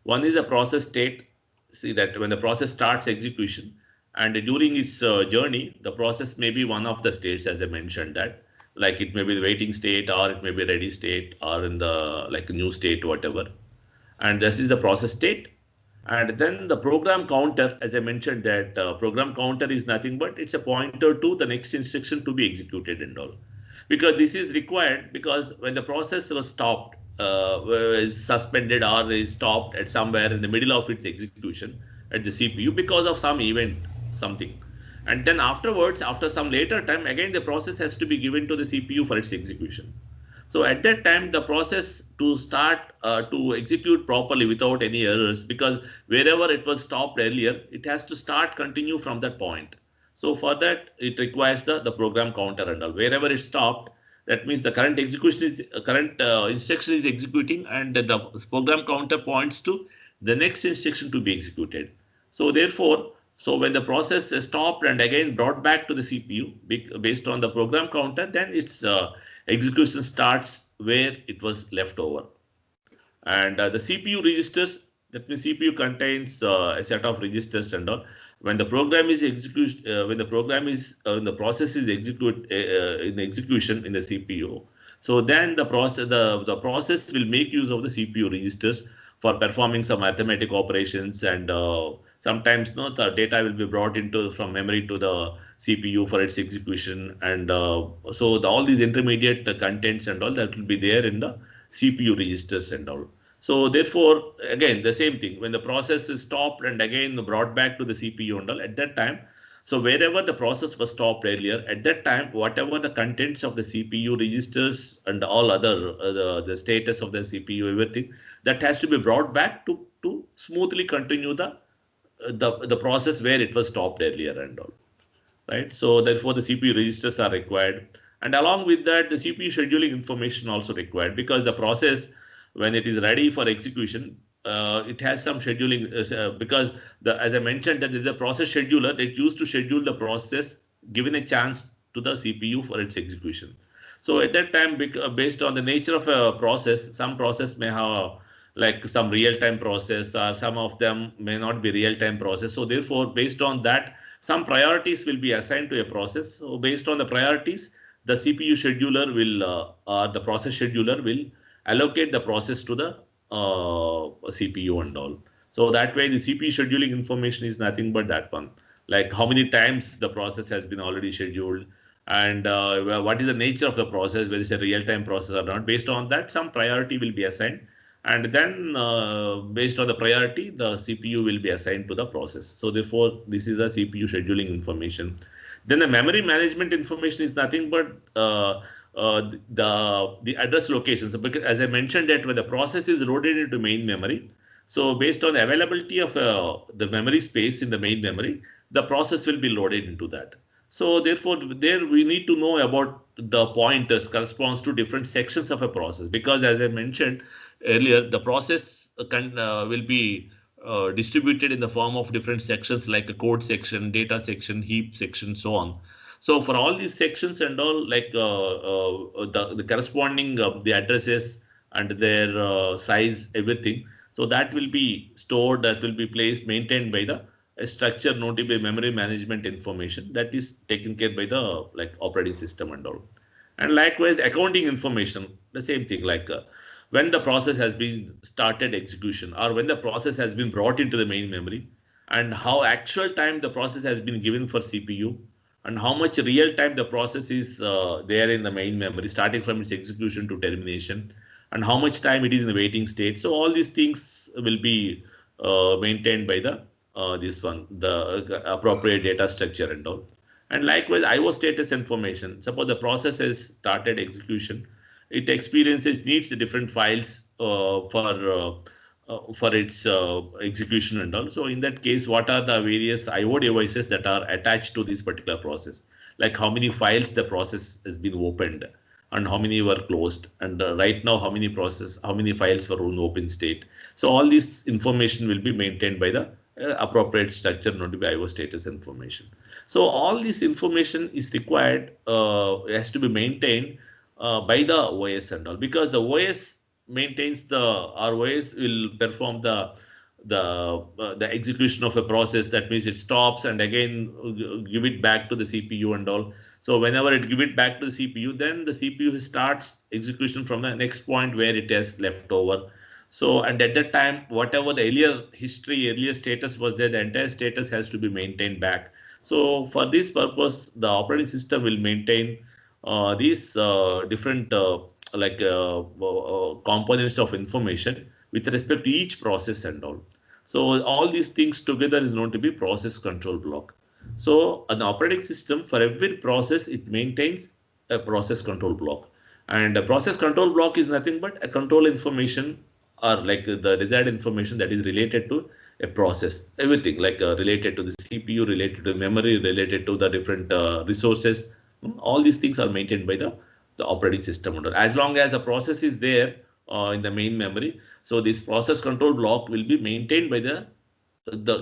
One is a process state. See that when the process starts execution and during its journey, the process may be one of the states, as I mentioned that, like it may be the waiting state or it may be ready state or in the like new state, whatever. And this is the process state. And then the program counter, as I mentioned that program counter is nothing but it's a pointer to the next instruction to be executed and all. Because this is required because when the process was stopped, is suspended or is stopped at somewhere in the middle of its execution at the CPU because of some event, something. And then afterwards, after some later time, again the process has to be given to the CPU for its execution. So at that time, the process to start to execute properly without any errors, because wherever it was stopped earlier, it has to start continue from that point. So for that, it requires the program counter and all. Wherever it stopped, that means the current execution is current instruction is executing, and the program counter points to the next instruction to be executed. So therefore, so when the process is stopped and again brought back to the CPU based on the program counter, then its execution starts where it was left over. And the CPU registers, that means CPU contains a set of registers and all. When the program is executed, when the program is when the process is in execution in the CPU, so then the process will make use of the CPU registers for performing some arithmetic operations, and sometimes no the data will be brought into from memory to the CPU for its execution, and so all these intermediate contents and all that will be there in the CPU registers and all. So therefore, again, the same thing, when the process is stopped and again brought back to the CPU and all, at that time, so wherever the process was stopped earlier, at that time, whatever the contents of the CPU registers and all other, the status of the CPU, everything, that has to be brought back to smoothly continue the process where it was stopped earlier and all. Right. So therefore, the CPU registers are required. And along with that, the CPU scheduling information also required, because the process, when it is ready for execution, it has some scheduling because as I mentioned that there is a process scheduler that used to schedule the process given a chance to the CPU for its execution. So at that time, based on the nature of a process, some process may have like some real-time process, or some of them may not be real-time process. So therefore, based on that, some priorities will be assigned to a process. So based on the priorities, the CPU scheduler will, or the process scheduler will allocate the process to the CPU and all. So that way the CPU scheduling information is nothing but that one. Like how many times the process has been already scheduled, and what is the nature of the process, whether it's a real-time process or not. Based on that, some priority will be assigned. And then based on the priority, the CPU will be assigned to the process. So therefore, this is the CPU scheduling information. Then the memory management information is nothing but the address location. So because as I mentioned that when the process is loaded into main memory, so based on the availability of the memory space in the main memory, the process will be loaded into that. So therefore, there we need to know about the pointers corresponds to different sections of a process, because as I mentioned earlier, the process will be distributed in the form of different sections like a code section, data section, heap section, so on. So for all these sections and all, like the corresponding the addresses and their size, everything. So that will be stored, that will be placed, maintained by the a structure noted by memory management information that is taken care by the like operating system and all. And likewise, accounting information, the same thing, like when the process has been started execution, or when the process has been brought into the main memory, and how actual time the process has been given for CPU, and how much real time the process is there in the main memory, starting from its execution to termination, and how much time it is in the waiting state. So all these things will be maintained by the this one, the appropriate data structure and all. And likewise, IO status information. Suppose the process has started execution, it experiences needs different files for for its execution and all. So in that case, what are the various IO devices that are attached to this particular process? Like how many files the process has been opened and how many were closed, and right now how many files were in open state. So all this information will be maintained by the appropriate structure known to be IO status information. So all this information is required, has to be maintained by the OS and all, because the OS maintains the ROS will perform the execution of a process. That means it stops and again give it back to the CPU and all. So whenever it give it back to the CPU, then the CPU starts execution from the next point where it has left over. So, and at that time, whatever the earlier history, earlier status was there, the entire status has to be maintained back. So for this purpose, the operating system will maintain these different components of information with respect to each process and all. So all these things together is known to be process control block. So an operating system, for every process, it maintains a process control block. And a process control block is nothing but a control information, or like the desired information that is related to a process. Everything like related to the CPU, related to memory, related to the different resources. All these things are maintained by the operating system. As long as the process is there in the main memory, so this process control block will be maintained by the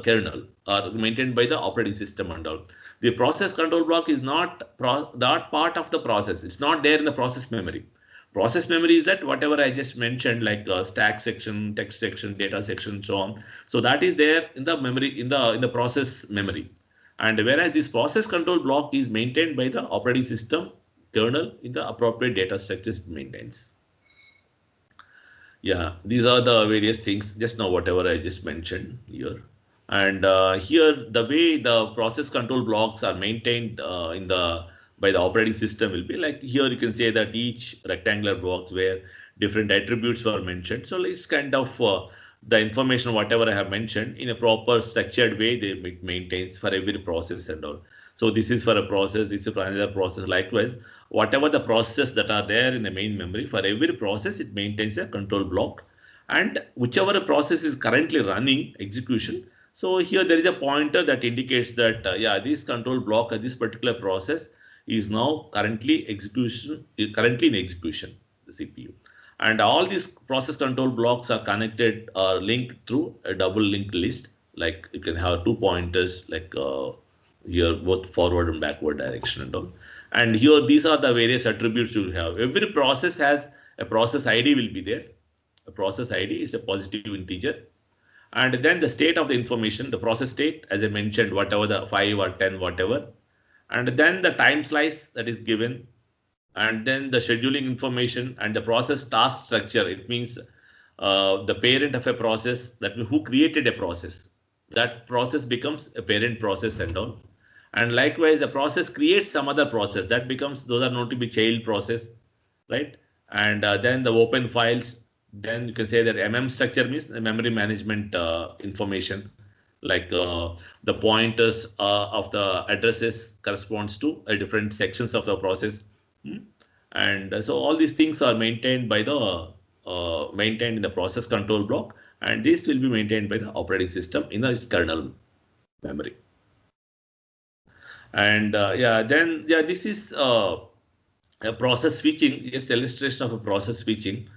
kernel or maintained by the operating system and all. The process control block is not part of the process. It's not there in the process memory. Process memory is that whatever I just mentioned, like stack section, text section, data section, so on. So that is there in the memory, in the process memory. And whereas this process control block is maintained by the operating system kernel in the appropriate data structures it maintains. Yeah, these are the various things just now, whatever I just mentioned here. And here, the way the process control blocks are maintained by the operating system will be like here you can say that each rectangular box where different attributes were mentioned. So it's kind of the information, whatever I have mentioned, in a proper structured way, it maintains for every process and all. So this is for a process, this is for another process. Likewise, whatever the processes that are there in the main memory, for every process, it maintains a control block. And whichever process is currently running execution, so here there is a pointer that indicates that, yeah, this control block or this particular process is now currently in execution, the CPU. And all these process control blocks are connected or linked through a double linked list. Like you can have two pointers, like here both forward and backward direction and all. And here these are the various attributes you have. Every process has a process ID will be there. A process ID is a positive integer. And then the state of the information, the process state, as I mentioned, whatever the 5 or 10, whatever. And then the time slice that is given, and then the scheduling information and the process task structure. It means the parent of a process, that who created a process, that process becomes a parent process and all. And likewise, the process creates some other process that becomes, those are known to be child process, right? And then the open files, then you can say that structure means the memory management information, like the pointers of the addresses corresponds to different sections of the process. And so all these things are maintained by the maintained in the process control block, and this will be maintained by the operating system in its kernel memory. And this is a process switching, just illustration of a process switching.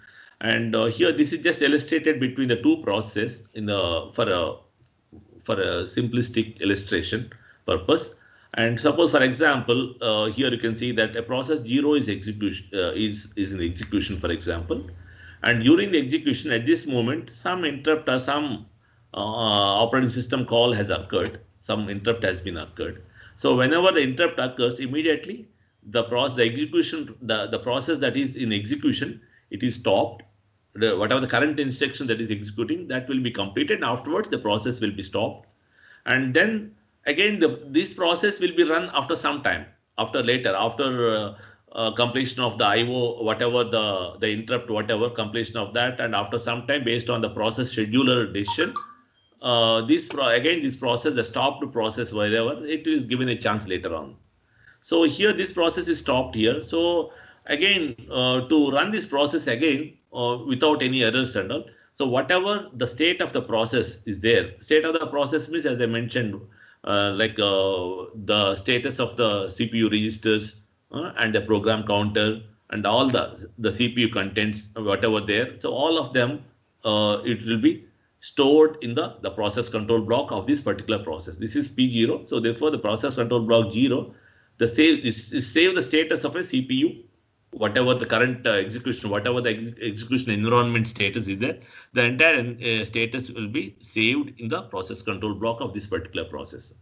And here this is just illustrated between the two processes in the for a simplistic illustration purpose. And suppose, for example, here you can see that a process 0 is execution is in execution, for example. And during the execution, at this moment, some interrupt or some operating system call has occurred. Some interrupt has been occurred. So whenever the interrupt occurs, immediately the process that is in execution, it is stopped. Whatever the current instruction that is executing, that will be completed. Afterwards, the process will be stopped. And then again, this process will be run after some time, after completion of the IO, whatever the interrupt, whatever completion of that, and after some time, based on the process scheduler decision, this process, the stopped process, wherever, it is given a chance later on. So here this process is stopped here. So again, to run this process again without any errors and all, So whatever the state of the process is there, state of the process means, as I mentioned, the status of the CPU registers and the program counter and all the CPU contents, whatever there. So all of them, it will be stored in the process control block of this particular process. This is P0. So therefore, the process control block 0, the save is save the status of a CPU, whatever the current execution, whatever the execution environment status is there, the entire status will be saved in the process control block of this particular process.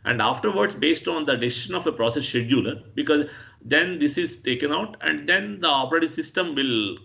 And afterwards, based on the decision of a process scheduler, because then this is taken out and then the operating system will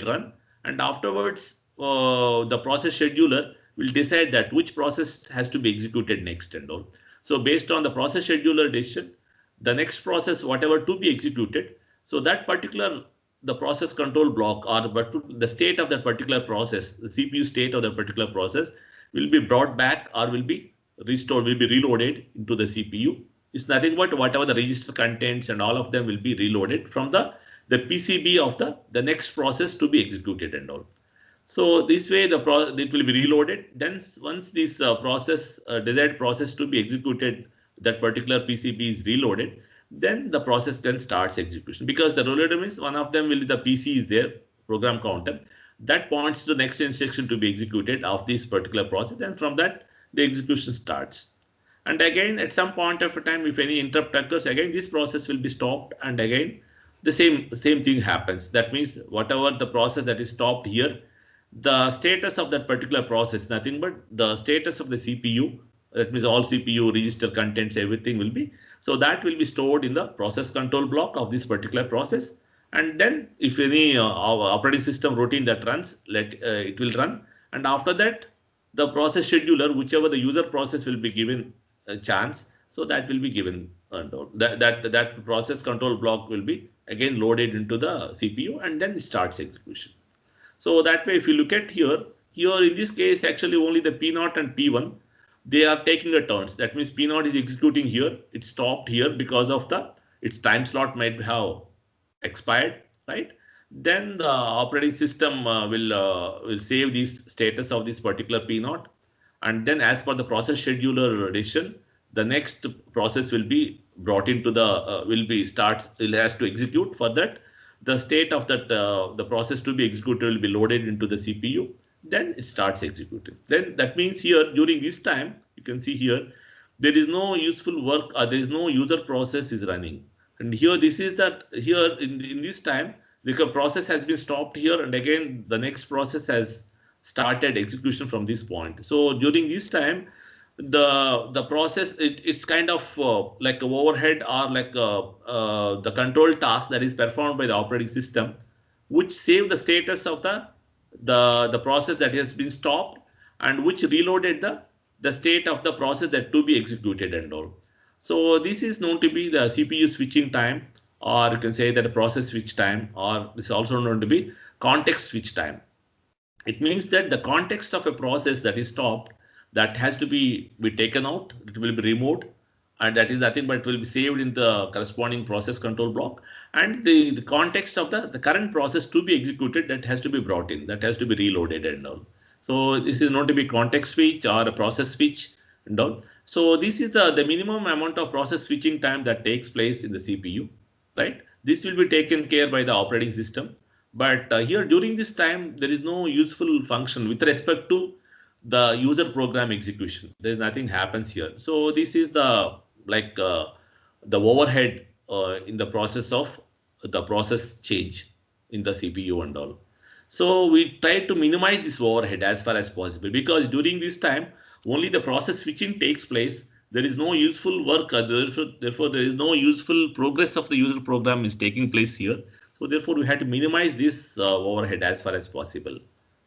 run, and afterwards the process scheduler will decide that which process has to be executed next and all. So based on the process scheduler decision, the next process, whatever to be executed, so that particular the process control block or the state of that particular process, the CPU state of that particular process will be brought back or will be restored, will be reloaded into the CPU. It's nothing but whatever the register contents and all of them will be reloaded from the PCB of the next process to be executed and all. So this way it will be reloaded. Then once this desired process to be executed, that particular PCB is reloaded, then the process then starts execution, because the reloader means one of them will be the PC is there, program counter, that points to the next instruction to be executed of this particular process, and from that the execution starts. And again, at some point of a time, if any interrupt occurs, again this process will be stopped, and again the same thing happens. That means whatever the process that is stopped here, the status of that particular process, nothing but the status of the CPU, that means all CPU register contents, everything will be, so that will be stored in the process control block of this particular process. And then if any operating system routine that runs, it will run, and after that the process scheduler, whichever the user process will be given a chance, so that will be given, that process control block will be again loaded into the CPU, and then it starts execution. So that way, if you look at here in this case, actually only the P0 and P1, they are taking a turns. That means P0 is executing here. It stopped here because of its time slot might have expired, right? Then the operating system will save this status of this particular P0, and then as per the process scheduler decision, the next process will be brought into it has to execute. For that, the state of that the process to be executed will be loaded into the CPU. Then it starts executing. Then that means here during this time, you can see here, there is no useful work or there is no user process is running. And here this is that here in this time, the process has been stopped here, and again the next process has started execution from this point. So during this time, the process it's kind of like a overhead or like the control task that is performed by the operating system, which save the status of the process that has been stopped, and which reloaded the state of the process that to be executed and all. So this is known to be the CPU switching time, or you can say that a process switch time, or this is also known to be context switch time. It means that the context of a process that is stopped, that has to be taken out, it will be removed, and that is nothing but it will be saved in the corresponding process control block. And the context of the current process to be executed, that has to be brought in, that has to be reloaded and all. So this is known to be context switch or a process switch and all. So this is the minimum amount of process switching time that takes place in the CPU, right? This will be taken care by the operating system. But here during this time, there is no useful function with respect to the user program execution. There is nothing happens here. So this is the overhead in the process of the process change in the CPU and all. So we try to minimize this overhead as far as possible, because during this time only the process switching takes place. There is no useful work, therefore there is no useful progress of the user program is taking place here. So therefore we had to minimize this overhead as far as possible,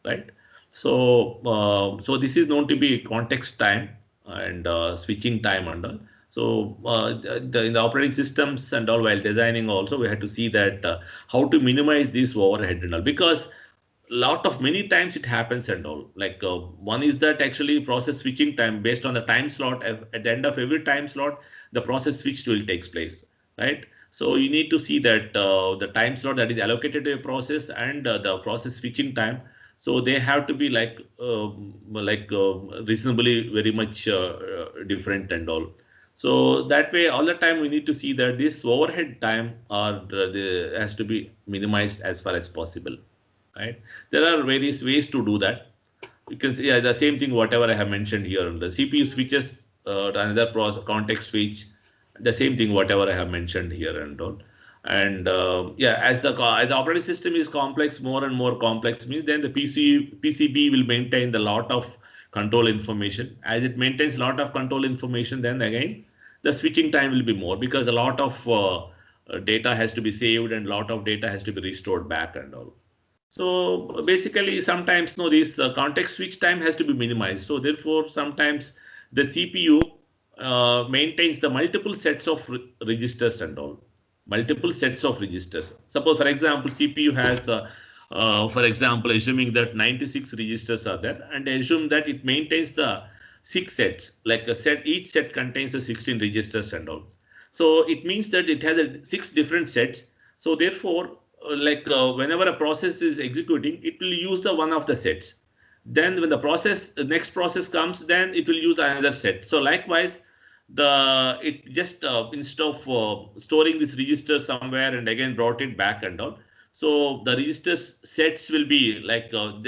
right? So so this is known to be context time and switching time and all. So in the operating systems and all, while designing also, we had to see that how to minimize this overhead and all, because many times it happens and all. Like one is that actually process switching time based on the time slot, at the end of every time slot, the process switch will takes place, right? So you need to see that the time slot that is allocated to a process and the process switching time. So they have to be reasonably very much different and all. So that way, all the time we need to see that this overhead time has to be minimized as far as possible, right? There are various ways to do that. You can see, yeah, the same thing whatever I have mentioned here. The CPU switches to another process context switch, the same thing whatever I have mentioned here and all. And yeah, as the operating system is complex, more and more complex means then the PCB will maintain the lot of control information. As it maintains a lot of control information, then again the switching time will be more because a lot of data has to be saved and a lot of data has to be restored back and all. So basically, sometimes no, this context switch time has to be minimized. So therefore, sometimes the CPU maintains the multiple sets of registers and all, multiple sets of registers. Suppose, for example, CPU has, for example, assuming that 96 registers are there, and assume that it maintains the 6 sets, like a set, each set contains the 16 registers and all. So it means that it has 6 different sets. So therefore, whenever a process is executing, it will use the one of the sets. Then when the next process comes, then it will use another set. So likewise, it just instead of storing this register somewhere and again brought it back and all. So the registers sets will be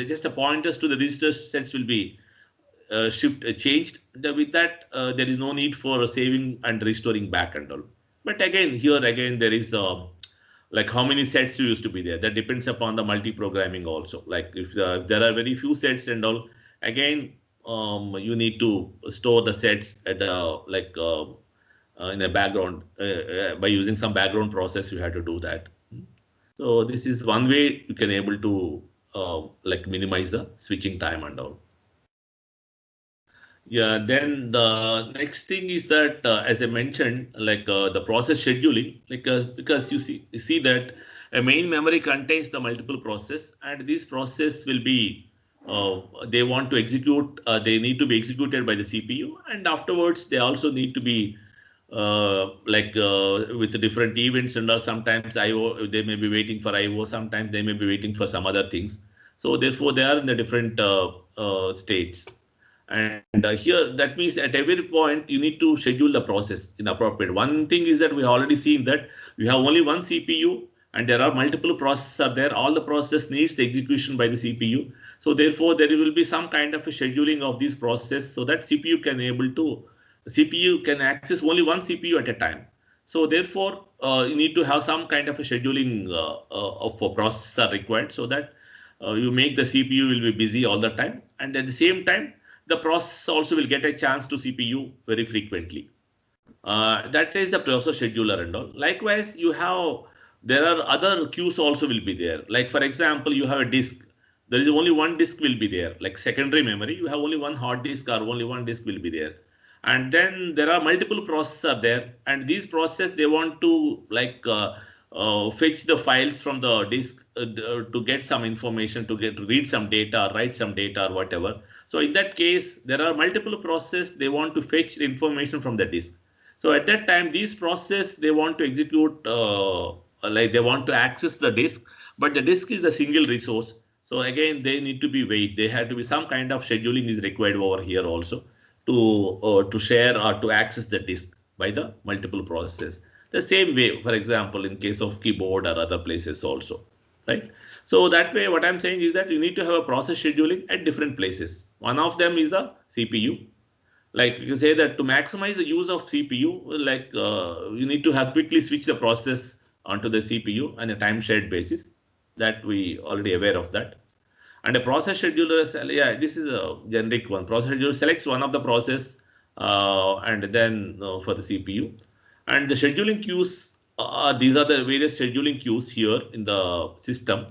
just a pointers to the register sets will be changed. With that, there is no need for saving and restoring back and all. But again, here again there is like how many sets used to be there. That depends upon the multi-programming also. Like if there are very few sets and all, again you need to store the sets at in a background by using some background process. You have to do that. So this is one way you can able to minimize the switching time and all. Yeah, then the next thing is that, as I mentioned, the process scheduling, because you see that a main memory contains the multiple process, and this process will be they want to execute, they need to be executed by the CPU, and afterwards they also need to be with the different events and sometimes IO, they may be waiting for IO, sometimes they may be waiting for some other things. So therefore, they are in the different states. And here, that means at every point, you need to schedule the process in appropriate. One thing is that we have already seen that we have only one CPU and there are multiple processes are there. All the process needs the execution by the CPU. So therefore, there will be some kind of a scheduling of these processes so that CPU can access only one CPU at a time. So therefore, you need to have some kind of a scheduling of a process are required so that you make the CPU will be busy all the time. And at the same time, the process also will get a chance to CPU very frequently. That is a process scheduler and all. Likewise, there are other queues also will be there. Like for example, you have a disk. There is only one disk will be there. Like secondary memory, you have only one hard disk or only one disk will be there. And then there are multiple processes are there. And these processes, they want to fetch the files from the disk to get some information, to read some data, write some data or whatever. So in that case, there are multiple processes. They want to fetch the information from the disk. So at that time, these processes, they want to execute, they want to access the disk, but the disk is a single resource. So again, they need to be wait. They have to be some kind of scheduling is required over here also to share or to access the disk by the multiple processes. The same way, for example, in case of keyboard or other places also, right? So that way, what I'm saying is that you need to have a process scheduling at different places. One of them is the CPU. Like you say that to maximize the use of CPU, you need to have quickly switch the process onto the CPU on a time shared basis. That we already aware of that. And a process scheduler, yeah, this is a generic one. Process scheduler selects one of the process and then for the CPU. And the scheduling queues, these are the various scheduling queues here in the system.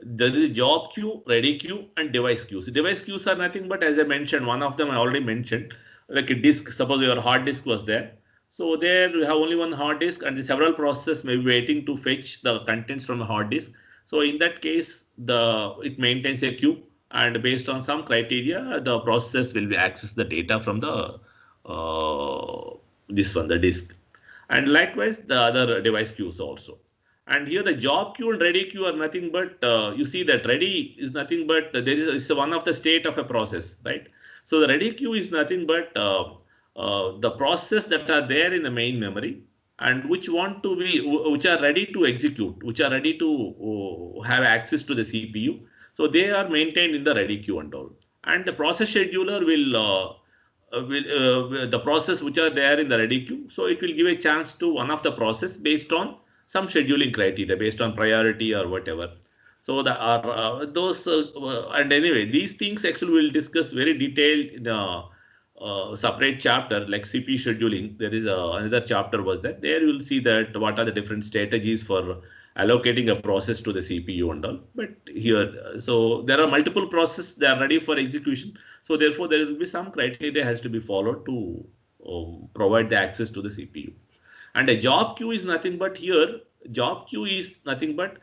There is a job queue, ready queue, and device queues. Device queues are nothing but, as I mentioned, one of them I already mentioned, like a disk. Suppose your hard disk was there. So there you have only one hard disk and the several processes may be waiting to fetch the contents from the hard disk. So in that case, it maintains a queue, and based on some criteria, the process will be access the data from the the disk. And likewise, the other device queues also. And here the job queue and ready queue are nothing but, you see that ready is nothing but, there is it's one of the state of a process, right? So the ready queue is nothing but the process that are there in the main memory and which want to be, which are ready to execute, which are ready to have access to the CPU. So they are maintained in the ready queue and all. And the process scheduler will the process which are there in the ready queue. So it will give a chance to one of the process based on some scheduling criteria, based on priority or whatever. So the are those and anyway, these things actually we'll discuss very detailed in the separate chapter like CPU scheduling. There is another chapter was that there you will see that what are the different strategies for allocating a process to the CPU and all. But here, so there are multiple processes, they are ready for execution. So therefore, there will be some criteria has to be followed to provide the access to the CPU. And a job queue is nothing but here, job queue is nothing but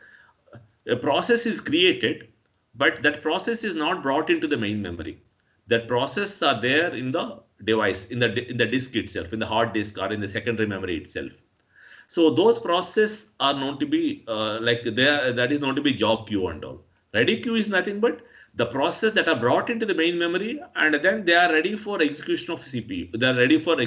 a process is created, but that process is not brought into the main memory. That process are there in the device, in the disk itself, in the hard disk or in the secondary memory itself. So those processes are known to be like there, that is known to be job queue and all. Ready queue is nothing but the process that are brought into the main memory and then they are ready for execution of CPU. They are ready for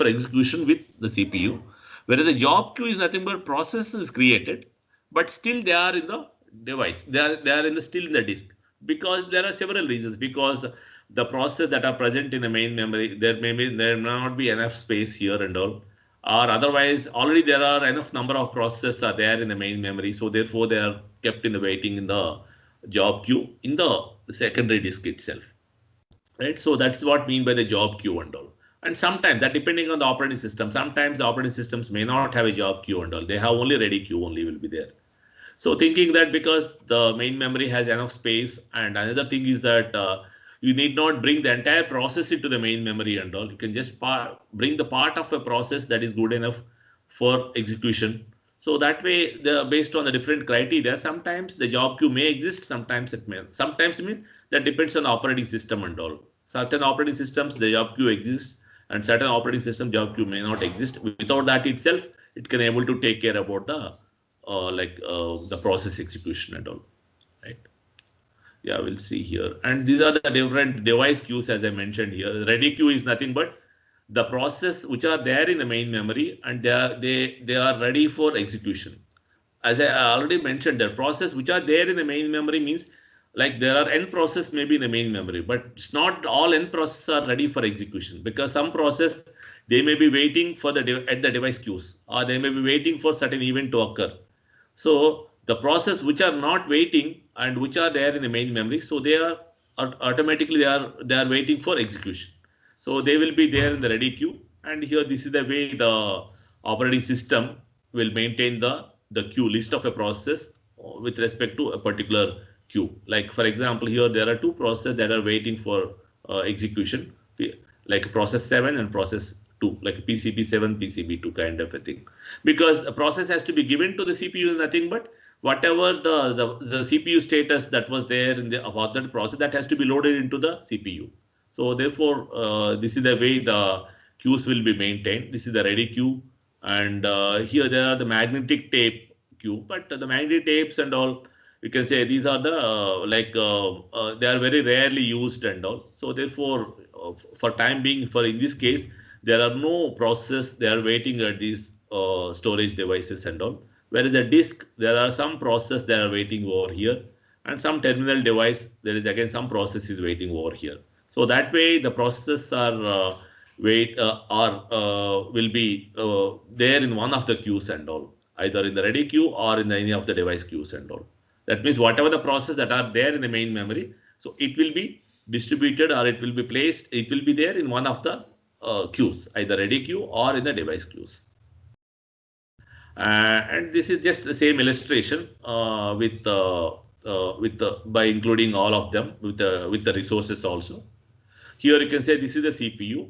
execution with the CPU. Whereas the job queue is nothing but process is created, but still they are in the device. They are in the still in the disk because there are several reasons. Because the process that are present in the main memory, there may not be enough space here and all, or otherwise already there are enough number of processes are there in the main memory, so therefore they are kept in the waiting in the job queue in the secondary disk itself, right? So that's what mean by the job queue and all. And sometimes that depending on the operating system, sometimes the operating systems may not have a job queue and all, they have only ready queue only will be there. So thinking that because the main memory has enough space, and another thing is that you need not bring the entire process into the main memory and all. You can just bring the part of a process that is good enough for execution. So that way, based on the different criteria, sometimes the job queue may exist, sometimes it may. Sometimes it means that depends on the operating system and all. Certain operating systems, the job queue exists, and certain operating system job queue may not exist. Without that itself, it can able to take care about the process execution and all, right? Yeah, we'll see here. And these are the different device queues as I mentioned here. Ready queue is nothing but the process which are there in the main memory and they are ready for execution. As I already mentioned, the process which are there in the main memory means like there are n process maybe in the main memory, but it's not all n processes are ready for execution because some process they may be waiting for at the device queues or they may be waiting for certain event to occur. So the process which are not waiting and which are there in the main memory, so they are automatically they are waiting for execution. So they will be there in the ready queue. And here this is the way the operating system will maintain the queue list of a process with respect to a particular queue. Like for example, here there are two processes that are waiting for execution, like process 7 and process 2, like PCB7, PCB2 kind of a thing. Because a process has to be given to the CPU is nothing but whatever the CPU status that was there in the about that process that has to be loaded into the CPU. So therefore, this is the way the queues will be maintained. This is the ready queue, and here there are the magnetic tape queue. But the magnetic tapes and all, you can say these are the they are very rarely used and all. So therefore, for time being, for in this case, there are no processes they are waiting at these storage devices and all. Whereas the disk, there are some process that are waiting over here, and some terminal device there is again some process is waiting over here. So that way the processes are will be there in one of the queues and all, either in the ready queue or in any of the device queues and all. That means whatever the process that are there in the main memory, so it will be distributed or it will be placed, it will be there in one of the queues, either ready queue or in the device queues. And this is just the same illustration by including all of them with the resources also. Here you can say this is the CPU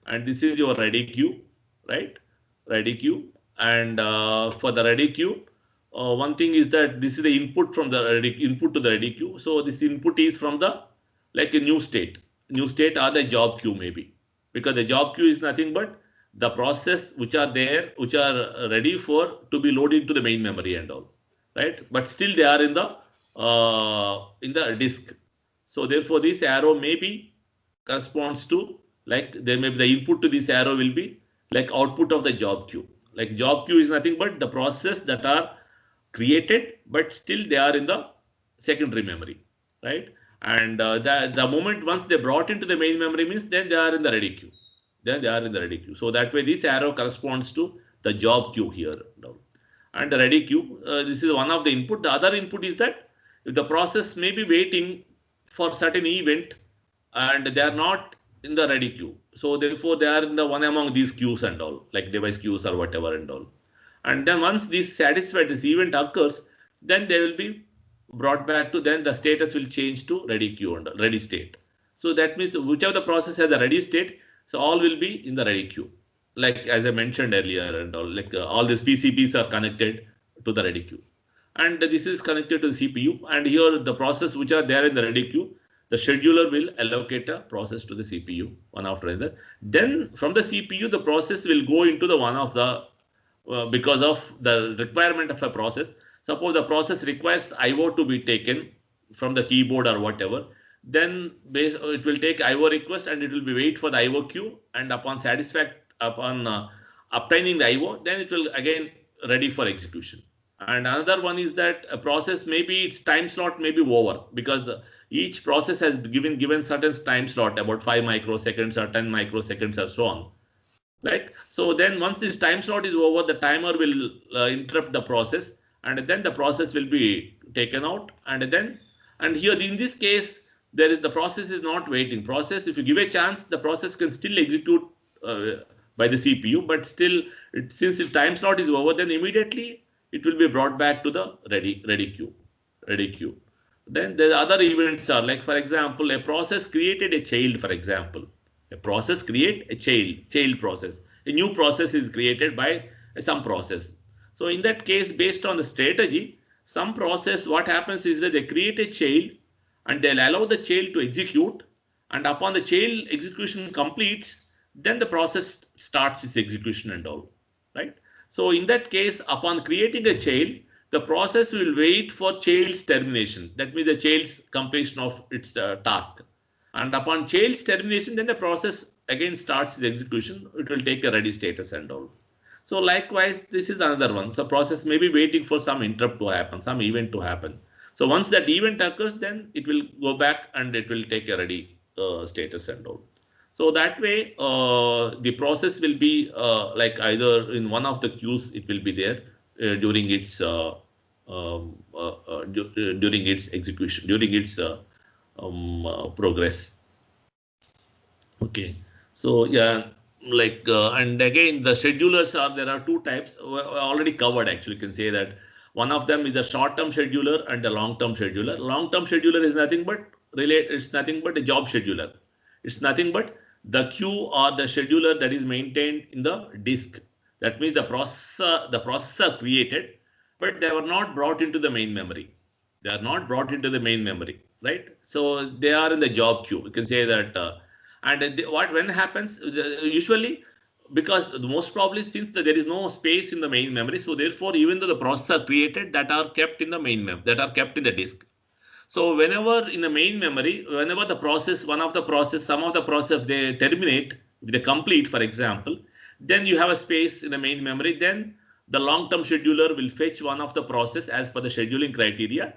and this is your ready queue, right? Ready queue. And for the ready queue, one thing is that this is the input from the input to the ready queue. So this input is from the like a new state or the job queue maybe, because the job queue is nothing but the process which are there, which are ready for to be loaded into the main memory and all, right? But still they are in the disk. So therefore, this arrow maybe corresponds to, like, there may be the input to this arrow will be like output of the job queue. Like job queue is nothing but the process that are created, but still they are in the secondary memory, right? And the moment once they brought into the main memory means then they are in the ready queue. Then they are in the ready queue. So that way this arrow corresponds to the job queue here now. And the ready queue, this is one of the input. The other input is that if the process may be waiting for certain event and they are not in the ready queue. So therefore they are in the one among these queues and all, like device queues or whatever and all. And then once this satisfied, this event occurs, then they will be brought back to, then the status will change to ready queue and ready state. So that means whichever the process has the ready state, so all will be in the ready queue. Like as I mentioned earlier and all, like all these PCBs are connected to the ready queue. And this is connected to the CPU. And here the process which are there in the ready queue, the scheduler will allocate a process to the CPU one after another. Then from the CPU, the process will go into the one of the because of the requirement of a process. Suppose the process requires IO to be taken from the keyboard or whatever, then it will take IO request and it will be wait for the IO queue, and upon obtaining the IO, then it will again ready for execution. And another one is that a process, maybe its time slot may be over because each process has given certain time slot, about 5 microseconds or 10 microseconds or so on. Right. So then once this time slot is over, the timer will interrupt the process, and then the process will be taken out. And here in this case, the process is not waiting. Process, if you give a chance, the process can still execute by the CPU, but still, since the time slot is over, then immediately it will be brought back to the ready queue. Then the other events are, like, for example, a process created a child, for example. A process create a child process. A new process is created by some process. So in that case, based on the strategy, some process, what happens is that they create a child and they'll allow the child to execute. And upon the child execution completes, then the process starts its execution and all, right? So in that case, upon creating a child, the process will wait for child's termination. That means the child's completion of its task. And upon child's termination, then the process again starts its execution. It will take a ready status and all. So likewise, this is another one. So process may be waiting for some interrupt to happen, some event to happen. So once that event occurs, then it will go back and it will take a ready status and all. So that way, the process will be like either in one of the queues, it will be there during its during its execution, during its progress. Okay, so yeah, like and again the schedulers are, there are two types already covered. Actually, you can say that one of them is the short-term scheduler and the long-term scheduler. Long-term scheduler is nothing but it's nothing but a job scheduler. It's nothing but the queue or the scheduler that is maintained in the disk. That means the process are created, but they were not brought into the main memory. They are not brought into the main memory, right? So they are in the job queue. You can say that, when happens usually, because most probably since there is no space in the main memory, so therefore even though the processes are created, that are kept in the main memory, that are kept in the disk. So whenever in the main memory, whenever the process, some of the process they terminate, if they complete, for example, then you have a space in the main memory. Then the long-term scheduler will fetch one of the process as per the scheduling criteria,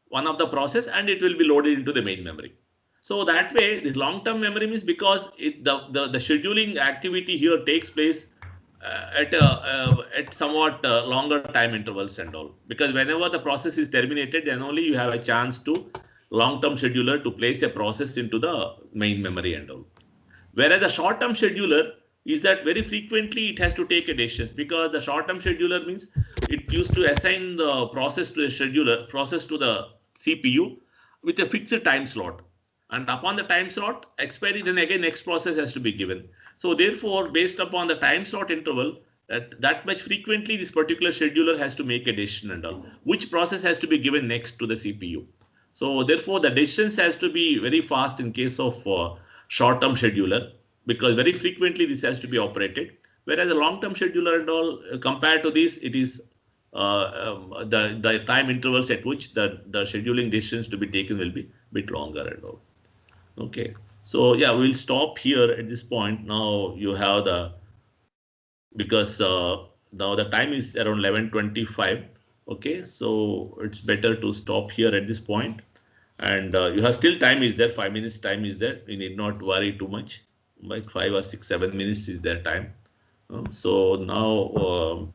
one of the process, and it will be loaded into the main memory. So that way, the long-term memory means, because the scheduling activity here takes place at somewhat longer time intervals and all. Because whenever the process is terminated, then only you have a chance to long-term scheduler to place a process into the main memory and all. Whereas the short-term scheduler is that very frequently it has to take a decisions, because the short-term scheduler means it used to assign the process to the scheduler, process to the CPU with a fixed time slot. And upon the time slot expiry, then again next process has to be given. So therefore, based upon the time slot interval, that much frequently this particular scheduler has to make a decision and all, which process has to be given next to the CPU. So therefore, the decisions has to be very fast in case of short-term scheduler, because very frequently this has to be operated. Whereas a long-term scheduler and all, compared to this, it is the time intervals at which the scheduling decisions to be taken will be a bit longer and all. Okay, so yeah, we'll stop here at this point. Now you have the, because now the time is around 11:25. Okay, so it's better to stop here at this point. And you have still time is there, 5 minutes time is there. You need not worry too much. Like 5 or 6, 7 minutes is their time. So now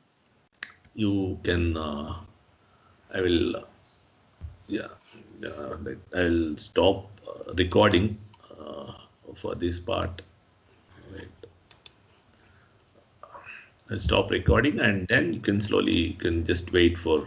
you can, I will, yeah, I'll stop recording for this part. Right. I'll stop recording, and then you can slowly, you can just wait for